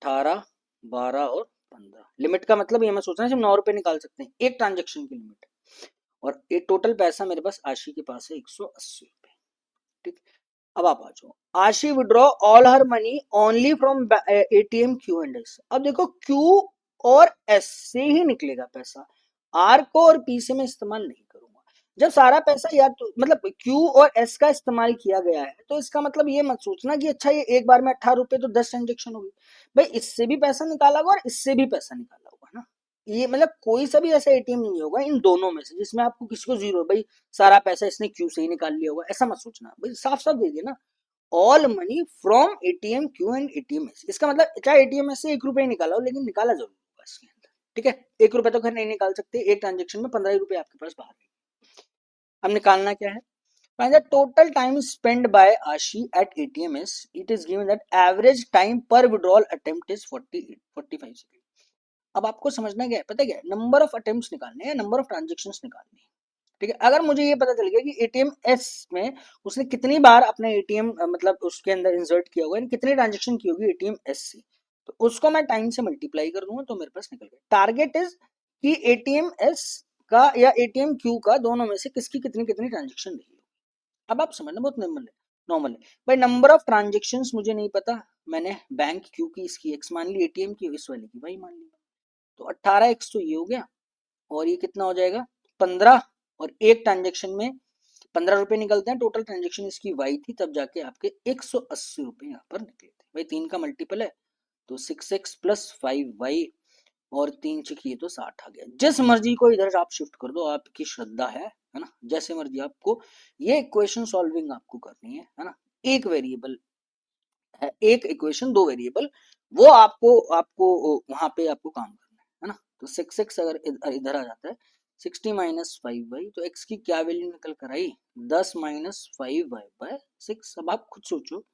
18 12 और 15। लिमिट का मतलब ये मैं सोच रहा हूँ 9 रुपए निकाल सकते हैं एक ट्रांजेक्शन की लिमिट, और ये टोटल पैसा मेरे पास आशी के पास है 180 रुपए, ठीक। अब आप आ जाओ, आशी withdraw all her money only from ATM Q and S. अब देखो क्यू और एस से ही निकलेगा पैसा, आर को और पी से मैं इस्तेमाल नहीं करूंगा। जब सारा पैसा या तो मतलब क्यू और एस का इस्तेमाल किया गया है, तो इसका मतलब ये मत सोचना कि अच्छा ये एक बार में 18 रुपए तो 10 ट्रांजेक्शन होगी, भाई इससे भी पैसा निकाला होगा और इससे भी पैसा निकाला होगा ना। ये मतलब कोई सा भी ऐसा एटीएम नहीं होगा इन दोनों में से जिसमें आपको किसी को जीरो, भाई सारा पैसा इसने क्यू से ही निकाल लिया होगा, ऐसा मत सोचना भाई, साफ साफ दे देना all money from ATM Q and ATM S. इसका मतलब चाहे एटीएम एस से 1 रुपए निकाला हो, लेकिन निकाला जरूर होगा इसके अंदर, ठीक है। 1 रुपए तो खैर नहीं निकाल सकते, एक ट्रांजेक्शन में 15 रुपए आपके पास बाहर है। अब निकालना क्या है, find the total time spent by Ashi at ATMs. It is given that average time per withdrawal attempt is 45 seconds. अब आपको समझना क्या है, पता है क्या, नंबर ऑफ अटेम्प्ट्स निकालने हैं, नंबर ऑफ ट्रांजेक्शंस निकालने हैं, ठीक है। अगर मुझे ये पता चल गया कि एटीएम एस में उसने कितनी बार अपने एटीएम मतलब उसके अंदर इंसर्ट किया होगा, कितनी ट्रांजेक्शन की होगी एटीएम एस से, तो उसको मैं टाइम से मल्टीप्लाई कर दूंगा तो मेरे पास निकल गया। टारगेट इज कि एटीएम एस का या एटीएम क्यू का दोनों में से किसकी कितनी कितनी ट्रांजेक्शन रही होगी। अब आप समझना बहुत नॉर्मल है भाई। नंबर ऑफ ट्रांजेक्शंस मुझे नहीं पता, मैंने बैंक क्यू की इसकी एक्स मान ली, एटीएम की इस वाली की वाई मान ली, तो 18x तो ये हो गया, और ये कितना हो जाएगा 15, और एक ट्रांजेक्शन में 15 रुपए निकलते हैं, टोटल ट्रांजेक्शन इसकी वाई थी, तब जाके आपके 180 रुपए यहाँ पर निकले थे भाई। 3 का मल्टीपल है तो 6x प्लस 5y, और 3 छकी तो 60 आ गया। जिस मर्जी को इधर आप शिफ्ट कर दो, आपकी श्रद्धा है ना, जैसे मर्जी आपको ये इक्वेशन सॉल्विंग आपको करनी है ना। एक वेरिएबल है, एक इक्वेशन 2 वेरिएबल, वो आपको आपको वहां पे आपको काम करना है ना। तो 6x अगर इधर आ जाता है 60 माइनस 5y, तो x की क्या वैल्यू निकल कर आई 10 माइनस 5y/6। अब आप खुद सोचो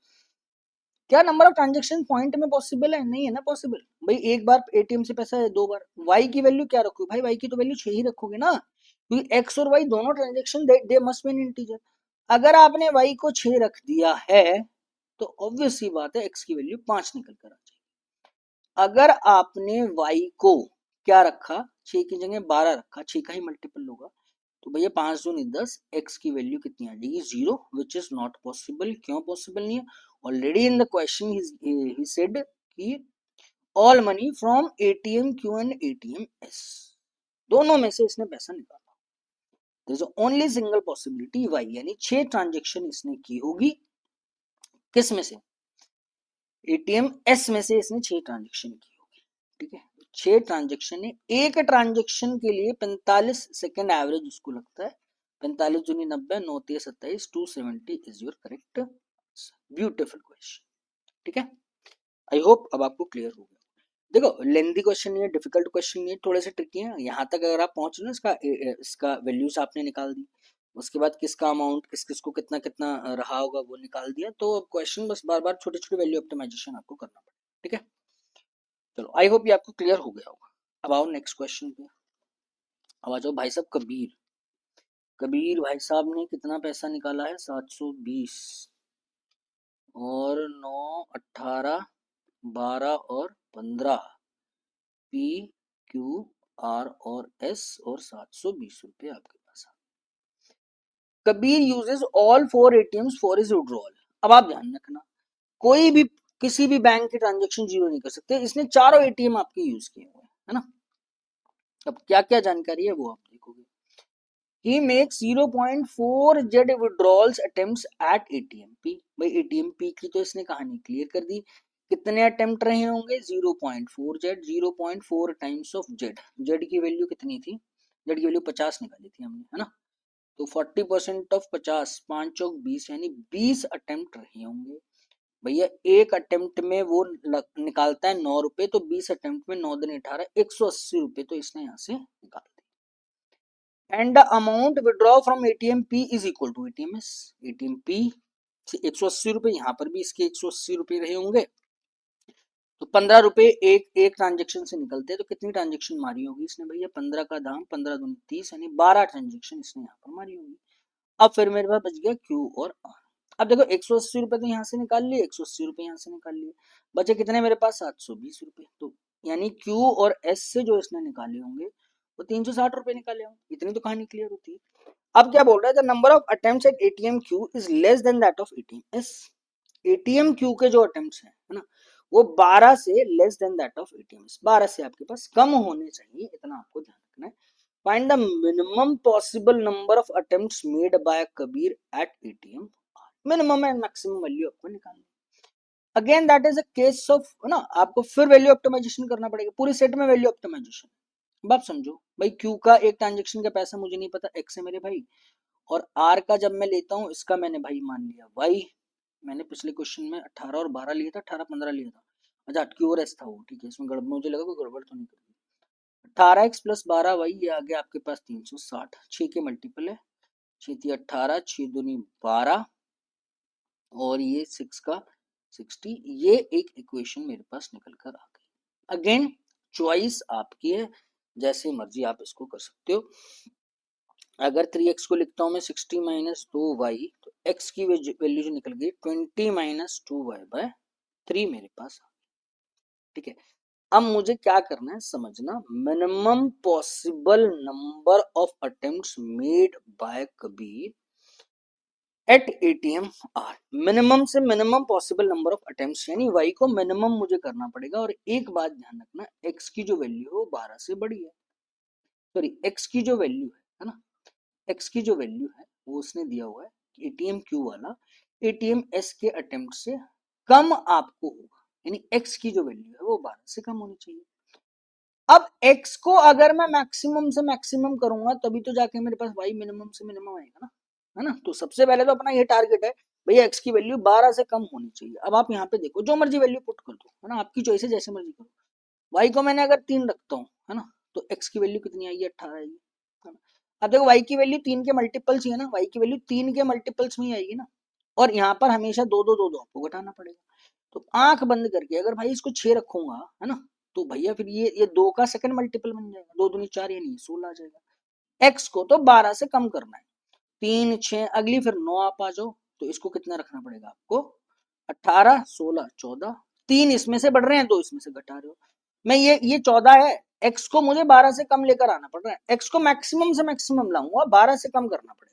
क्या नंबर ऑफ ट्रांजेक्शन पॉइंट में पॉसिबल है, नहीं है ना पॉसिबल भाई। एक बार एटीएम से पैसा है, 2 बार। y की वैल्यू क्या रखोगे भाई, y की तो वैल्यू 6 ही रखोगे ना, क्योंकि x और y दोनों transaction they must be N integer. अगर आपने y को 6 रख दिया है तो ऑब्वियस सी बात है x की वैल्यू 5 निकल कर आ जाएगी। अगर आपने y को क्या रखा, 6 की जगह 12 रखा, 6 का ही मल्टीपल होगा, तो भैया 5 दूनी 10, x की वैल्यू कितनी आ जाएगी 0, विच इज नॉट पॉसिबल। क्यों पॉसिबल नहीं है, already in the question he said कि all money from ATM Q and ATM S, दोनों में से इसने पैसा निकाला। There is only single possibility y, यानी 6 ट्रांजेक्शन इसने की होगी, किस में से, एटीएम एस में से इसने 6 ट्रांजेक्शन की होगी, ठीक है। 6 ट्रांजेक्शन है, एक ट्रांजेक्शन के लिए 45 सेकेंड एवरेज उसको लगता है। 45 दूनी 90, 9 3 27, 270 is your correct. Beautiful question, ठीक है। आई होप अब आपको क्लियर हो गया। देखो लेंदी क्वेश्चन नहीं है, डिफिकल्ट क्वेश्चन नहीं है, थोड़े से ट्रिकी है। यहाँ तक अगर आप पहुंच रहे हो इसका इसका वैल्यूज आपने निकाल दी, उसके बाद किसका अमाउंट किस किस को कितना कितना रहा होगा वो निकाल दिया, तो क्वेश्चन बस बार बार छोटे छोटे वैल्यू ऑप्टिमाइजेशन आपको करना पड़ेगा। ठीक है, चलो आई होप ये आपको क्लियर हो गया होगा। अब आओ नेक्स्ट क्वेश्चन पे। अब आ जाओ भाई साहब कबीर। कबीर भाई साहब ने कितना पैसा निकाला है, 720 और 9, 18, 12 और 15, पी क्यू आर और एस और 720 रुपये आपके पास। Kabir uses all 4 ATMs for his withdrawal. अब आप ध्यान रखना, कोई भी किसी भी बैंक के ट्रांजेक्शन जीरो नहीं कर सकते, इसने चारों एटीएम आपके यूज किए हुए हैं, है ना। अब क्या क्या जानकारी है वो आप देखोगे। He makes 0.4 Z withdrawals attempts at ATMP। भाई ATMP की तो इसने कहानी क्लियर कर दी। कितने अटेम्प्ट रहे होंगे, 0.4 Z, 0.4 times of Z। Z की वैल्यू कितनी थी, Z की वैल्यू 50 निकाली थी हमने, है ना। तो 40% ऑफ 50, 5 चौक 20, यानी 20 अटेम्प्ट रहे होंगे। भैया एक अटेम्प्ट में वो निकालता है 9 रुपए, तो 20 अटेम्प्ट में 9 दिन 18, 180 रुपए तो इसने यहाँ से निकाल दिया। And the amount withdraw from ATM P is equal to ATM S. ATM P से 180 रुपए, यहाँ पर भी इसके 180 रुपए रहे होंगे, तो 15 रुपए एक एक ट्रांजेक्शन से निकलते हैं, तो कितनी ट्रांजेक्शन मारी होगी इसने भैया, 15 का दाम 15 दूनी 30, यानी 12 ट्रांजेक्शन इसने यहाँ पर मारी होगी। अब फिर मेरे पास बच गया क्यू और आर। अब देखो 180 रुपए तो यहाँ से निकाल लिए, 180 रुपए यहाँ से निकाल लिए, बचे कितने मेरे पास, 720 रुपए। तो यानी क्यू और एस से जो इसने निकाले होंगे वो 360 रुपए निकाले होंगे। इतनी तो कहानी क्लियर होती है। अब क्या बोल रहा है, the number of attempts at ATM Q is less than that of ATM S. ATM Q के जो अटेम्प्ट्स हैं, है ना, वो 12 से less than that of ATM S, 12 से आपके पास कम होने चाहिए, इतना आपको ध्यान रखना है। Find the minimum possible number of attempts made by Kabir at ATM। Minimum and maximum value आपको निकालनी। Again that is a case of, ना, आपको फिर वैल्यू ऑप्टिमाइजेशन करना पड़ेगा, पूरे सेट में वैल्यू ऑप्टिमाइजेशन। अब आप समझो भाई, क्यू का एक ट्रांजेक्शन का पैसा मुझे नहीं पता, एक्स है मेरे भाई, और आर का जब मैं लेता हूँ, इसका मैंने भाई मान लिया वाई। मैंने पिछले क्वेश्चन में 18 और 12 लिया था, 18 15 लिया था। अच्छा क्यू और एस था वो, ठीक है, इसमें गड़बड़, मुझे लगा कोई गड़बड़ तो नहीं कर। 18x प्लस 12 वही, ये आ गया आपके पास 360, 6 के मल्टीपल है, 6 थी 18, 6 दूनी 12, और ये 6 का 60। ये एक इक्वेशन मेरे पास निकल कर आ गई। अगेन चॉइस आपकी है, जैसे मर्जी आप इसको कर सकते हो। अगर 3x को लिखता हूं मैं 60 माइनस 2y, तो x की वैल्यू जो निकल गई 20 माइनस 2y/3 मेरे पास। ठीक है, अब मुझे क्या करना है समझना, minimum possible number of attempts made by Kabir at ATM R. Minimum से minimum possible number of attempts, यानी वाई को मिनिमम मुझे करना पड़ेगा। और एक बात ध्यान रखना, एक्स की जो वैल्यू है वो 12 से बड़ी है, सॉरी एक्स की जो वैल्यू है ना, एक्स की जो वैल्यू है वो उसने दिया हुआ है कि एटीएम क्यू वाला एटीएम एस के अटेम्प्ट से कम आपको होगा, यानी एक्स की जो वैल्यू है वो 12 से कम होनी चाहिए। अब x को अगर मैं मैक्सिमम से मैक्सिमम करूंगा तभी तो जाके मेरे पास y मिनिमम से मिनिमम आएगा ना, है ना। तो सबसे पहले तो अपना ये टारगेट है भैया, x की वैल्यू 12 से कम होनी चाहिए। अब आप यहाँ पे देखो, जो मर्जी वैल्यू पुट कर दो, है ना, आपकी चॉइस है, जैसे मर्जी करो। y को मैंने अगर 3 रखता हूँ, है ना, तो x की वैल्यू कितनी आएगी, 18 आएगी, है ना। अब देखो y की वैल्यू 3 के मल्टीपल्स ही है ना, y की वैल्यू 3 के मल्टीपल्स में ही आएगी ना, और यहाँ पर हमेशा दो दो दो दो आपको घटाना पड़ेगा। तो आंख बंद करके अगर भाई इसको 6 रखूंगा, है ना, तो भैया फिर ये 2 का सेकंड मल्टीपल बन जाएगा, 2 दूनी 4, यानी 16 आ जाएगा। x को तो 12 से कम करना है, 3 6 अगली फिर 9 आप आ जाओ, तो इसको कितना रखना पड़ेगा आपको, 18 16 14, 3 इसमें से बढ़ रहे हैं, 2 इसमें से घटा रहे हो। मैं ये 14 है, x को मुझे 12 से कम लेकर आना पड़ रहा है, x को मैक्सिमम से मैक्सिमम लाऊंगा, 12 से कम करना पड़ेगा।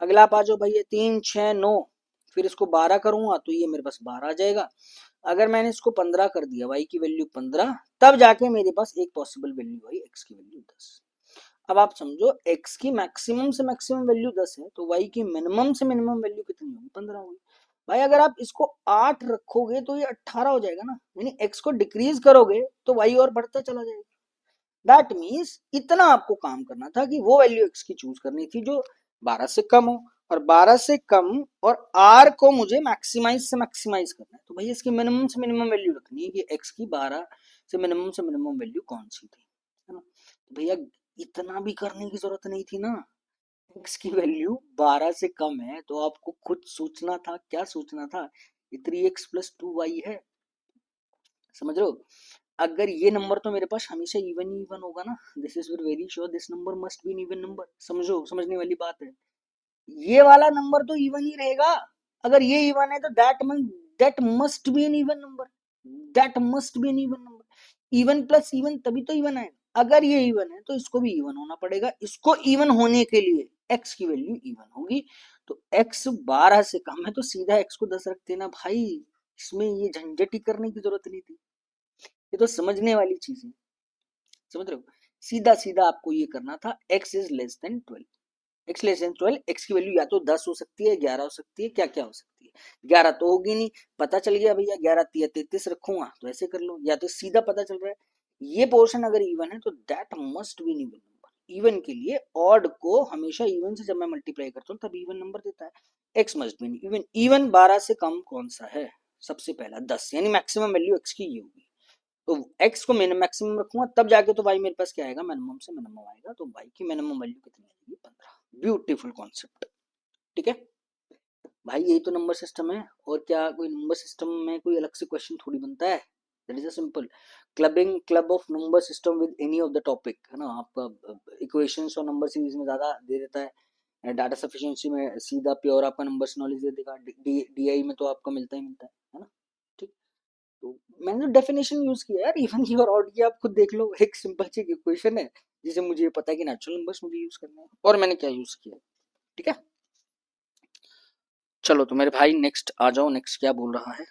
अगला आप आ जाओ भैया, 3 6 9, फिर इसको 12 करूंगा तो ये मेरे पास 12 आ जाएगा। अगर मैंने इसको 15 कर दिया, y की वैल्यू 15, तब जाके मेरे पास एक पॉसिबल वैल्यू आई, x की वैल्यू 10। अब आप समझो, x की मैक्सिमम से मैक्सिमम वैल्यू 10 है, तो y की मिनिमम से मिनिमम वैल्यू कितनी होगी, 15 होगी। भाई अगर आप इसको 8 रखोगे तो ये 18 हो जाएगा ना, यानी x को डिक्रीज करोगे तो y और बढ़ता चला जाएगा। दैट मीन्स इतना आपको काम करना था कि वो वैल्यू x की चूज करनी थी जो 12 से कम हो, और 12 से कम और r को मुझे मैक्सिमाइज से मैक्सिमाइज करना है, तो भाई इसकी मिनिमम से मिनिमम वैल्यू रखनी है कि x की 12 से मिनिमम वैल्यू कौन सी थी, है ना। तो भैया इतना भी करने की जरूरत नहीं थी ना। x की वैल्यू 12 से कम है तो आपको खुद सोचना था, क्या सोचना था, ये 3x+2y है, समझ रहे हो। अगर ये नंबर तो मेरे पास हमेशा इवन ही इवन होगा ना, this is very sure this number must be an even number, समझो, समझने वाली बात है। ये वाला नंबर तो इवन ही रहेगा। अगर ये इवन है तो that must be an even number, that must be an even number. Even plus even तभी तो इवन है। अगर ये इवन है तो इसको भी इवन होना पड़ेगा। इसको इवन होने के लिए x की वैल्यू इवन होगी। तो x 12 से कम है तो सीधा x को 10 रख देना भाई। इसमें ये झंझट ही करने की जरूरत नहीं थी। ये तो समझने वाली चीज है, समझ रहे हो। सीधा सीधा आपको ये करना था, x is less then 12, x less than 12, x की वैल्यू या तो 10 हो सकती है, 11 हो सकती है, क्या क्या हो सकती है। 11 तो होगी नहीं, पता चल गया भैया 11 या 33 रखूंगा तो ऐसे कर लो, या तो सीधा पता चल रहा है ये पोर्शन अगर इवन है तो that must be even number. Even के लिए ऑड को हमेशा इवन से जब मैं मल्टीप्लाई करता हूँ तब इवन नंबर देता है। x must be even. Even 12 से कम कौन सा है, सबसे पहला 10, यानी मैक्सिमम वैल्यू x की ये होगी। तो x को मैक्सिमम रखूंगा तब जाके तो y मेरे पास क्या आएगा, मिनिमम से मिनिमम आएगा। तो y की मिनिमम वैल्यू कितनी आएगी, 15। ब्यूटीफुल कॉन्सेप्ट, ठीक है भाई। यही तो नंबर सिस्टम है। और क्या कोई नंबर सिस्टम में कोई अलग से क्वेश्चन थोड़ी बनता है। That is a simple clubbing club of number system with any of the topic, है ना। आपका इक्वेशंस और नंबर सीरीज में ज्यादा दे देता है, डाटा सफिशिएंसी में सीधा प्योर आपका नंबर्स नॉलेज दे देगा, डीआई में तो आपको मिलता ही मिलता है ना। ठीक, तो मैंने तो डेफिनेशन यूज किया यार, इवन की और ऑड की आप खुद देख लो। एक सिंपल सी इक्वेशन है जिसे मुझे पता है कि नेचुरल नंबर्स मुझे यूज करना है, और मैंने क्या यूज किया, ठीक है। चलो तो मेरे भाई नेक्स्ट आ जाओ, नेक्स्ट क्या बोल रहा है।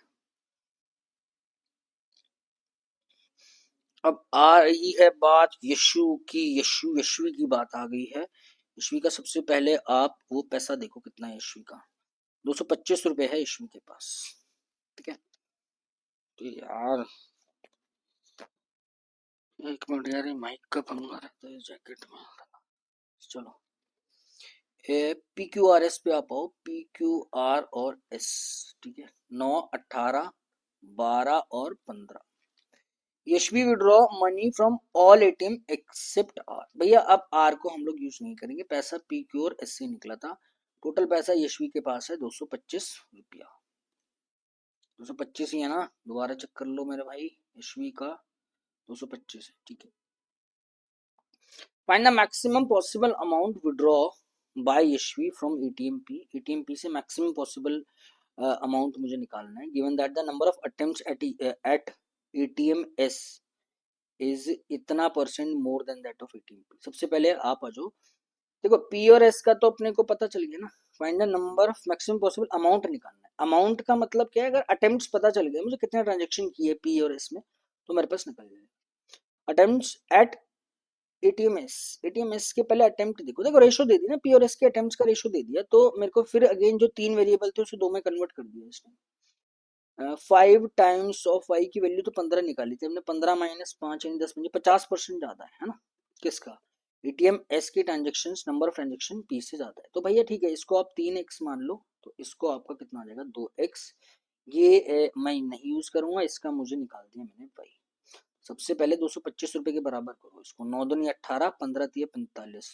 अब आ रही है बात यशु की, यशवी की बात आ गई है। यशवी का सबसे पहले आप वो पैसा देखो कितना है यशवी का, 225 रुपए है यशवी के पास, ठीक है। तो यार एक मिनट यार, ये माइक का पंगा रहता है जैकेट में। चलो पी क्यू आर एस पे आप आओ, पी क्यू आर और एस, ठीक है। 9, 18, 12 और 15। Yashvi withdraw money from all ATM except R. भैया अब आर को हम लोग यूज नहीं करेंगे, पैसा पी क्यू और एस से निकला था। टोटल पैसा यशवी के पास है 225 रुपया। 225 ही है ना, दोबारा चेक कर लो मेरे भाई, यशवी का 225 है, ठीक है। Find the maximum possible amount withdraw by Yashvi from ATM P. ATM P से मैक्सिमम पॉसिबल अमाउंट मुझे निकालना है। Given that the number of attempts at ATM S is इतना percent more than that of ATM P. सबसे पहले आप आ जाओ, देखो पी और एस का तो अपने को पता चल गया ना। Find the number of maximum possible amount निकालना है। अमाउंट का मतलब क्या है, अगर अटेम्प्ट्स पता चल गए मुझे कितने ट्रांजेक्शन किए पी और एस में, तो मेरे पास निकल जाएगा। अटेम्प्ट्स एट एटीएमएस, एटीएमएस के पहले अटेम्प्ट देखो, देखो रेशो दे दी ना, पी और एस के अटेम्प्ट्स का रेशो दे दिया, तो मेरे को फिर अगेन जो 3 वेरिएबल थे उसे 2 में कन्वर्ट कर दिया इसने। 5 टाइम्स ऑफ वाई की वैल्यू तो 15 निकाली थी हमने, 15 माइनस 5 यानी 10, मुझे 50% ज्यादा है ना किसका, एटीएम एस की transaction, number of transaction P से ज्यादा है। तो भैया ठीक है, इसको आप 3x मान लो, तो इसको आपका कितना आ जाएगा 2x। ये मैं नहीं यूज करूंगा, इसका मुझे निकाल दिया मैंने भाई। सबसे पहले 225 रुपए के बराबर करो इसको, 9 दूनी 18, 15 तिये 45,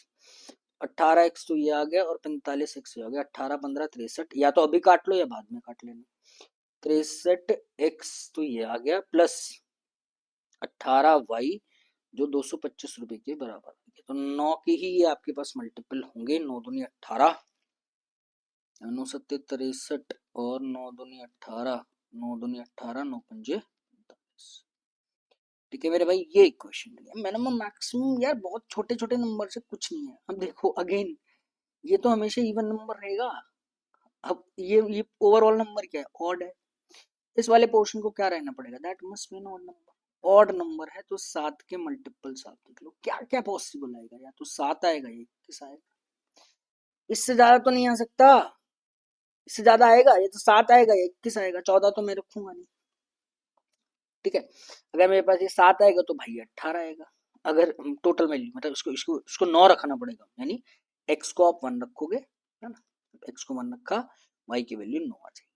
18x तो ये आ गया और 45x ये आ गया, 18 15 63, या तो अभी काट लो या बाद में काट लेना। 63x तो ये आ गया प्लस 18y जो 225 रुपए के बराबर है। तो 9 की ही ये आपके पास मल्टीपल होंगे, 9 दूनी 18, 9 सत्ते 63 और 9 दूनी 18, 9 दूनी 18, 9 पंजे 45, ठीक है मेरे भाई। ये इक्वेशन है मिनिमम मैक्सिमम। यार बहुत छोटे छोटे नंबर से कुछ नहीं है। अब देखो अगेन, ये तो हमेशा इवन नंबर रहेगा। अब ये ओवरऑल नंबर क्या है, ऑड है। इस वाले पोर्शन को क्या रहना पड़ेगा, that must be an odd number. Odd number है तो 7 के मल्टीपल्स आप देख लो क्या क्या पॉसिबल आएगा, या तो 7 आएगा या 21 आएगा, इससे ज्यादा तो नहीं आ सकता। इससे ज्यादा आएगा या तो 7 आएगा या 21 आएगा, 14 तो मैं रखूंगा नहीं, ठीक है। अगर मेरे पास ये 7 आएगा तो भाई 18 आएगा। अगर टोटल वैल्यू मतलब इसको इसको इसको 9 रखना पड़ेगा, यानी x को आप 1 रखोगे, है ना। x को 1 रखा, y की वैल्यू 9 आ जाएगी।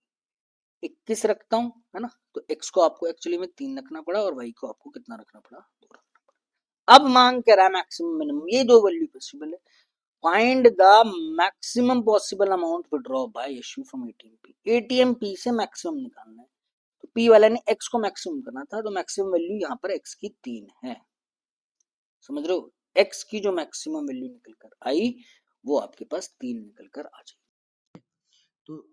21 रखता हूँ, है ना, तो x को आपको एक्चुअली में 3 रखना पड़ा और y को आपको कितना रखना पड़ा, 2 रखना पड़ा। अब मांग कह रहा है मैक्सिमम मिनिमम, ये दो वैल्यू पॉसिबल है। Find the maximum possible amount withdraw bye issue from ATM P. ATM P से मैक्सिमम निकालना है, तो पी वाले ने x को मैक्सिमम करना था, तो मैक्सिमम वैल्यू यहाँ पर x की 3 है, समझ रहे हो। x की जो मैक्सिमम वैल्यू निकल कर आई वो आपके पास 3 निकल कर आ जाएगी। तो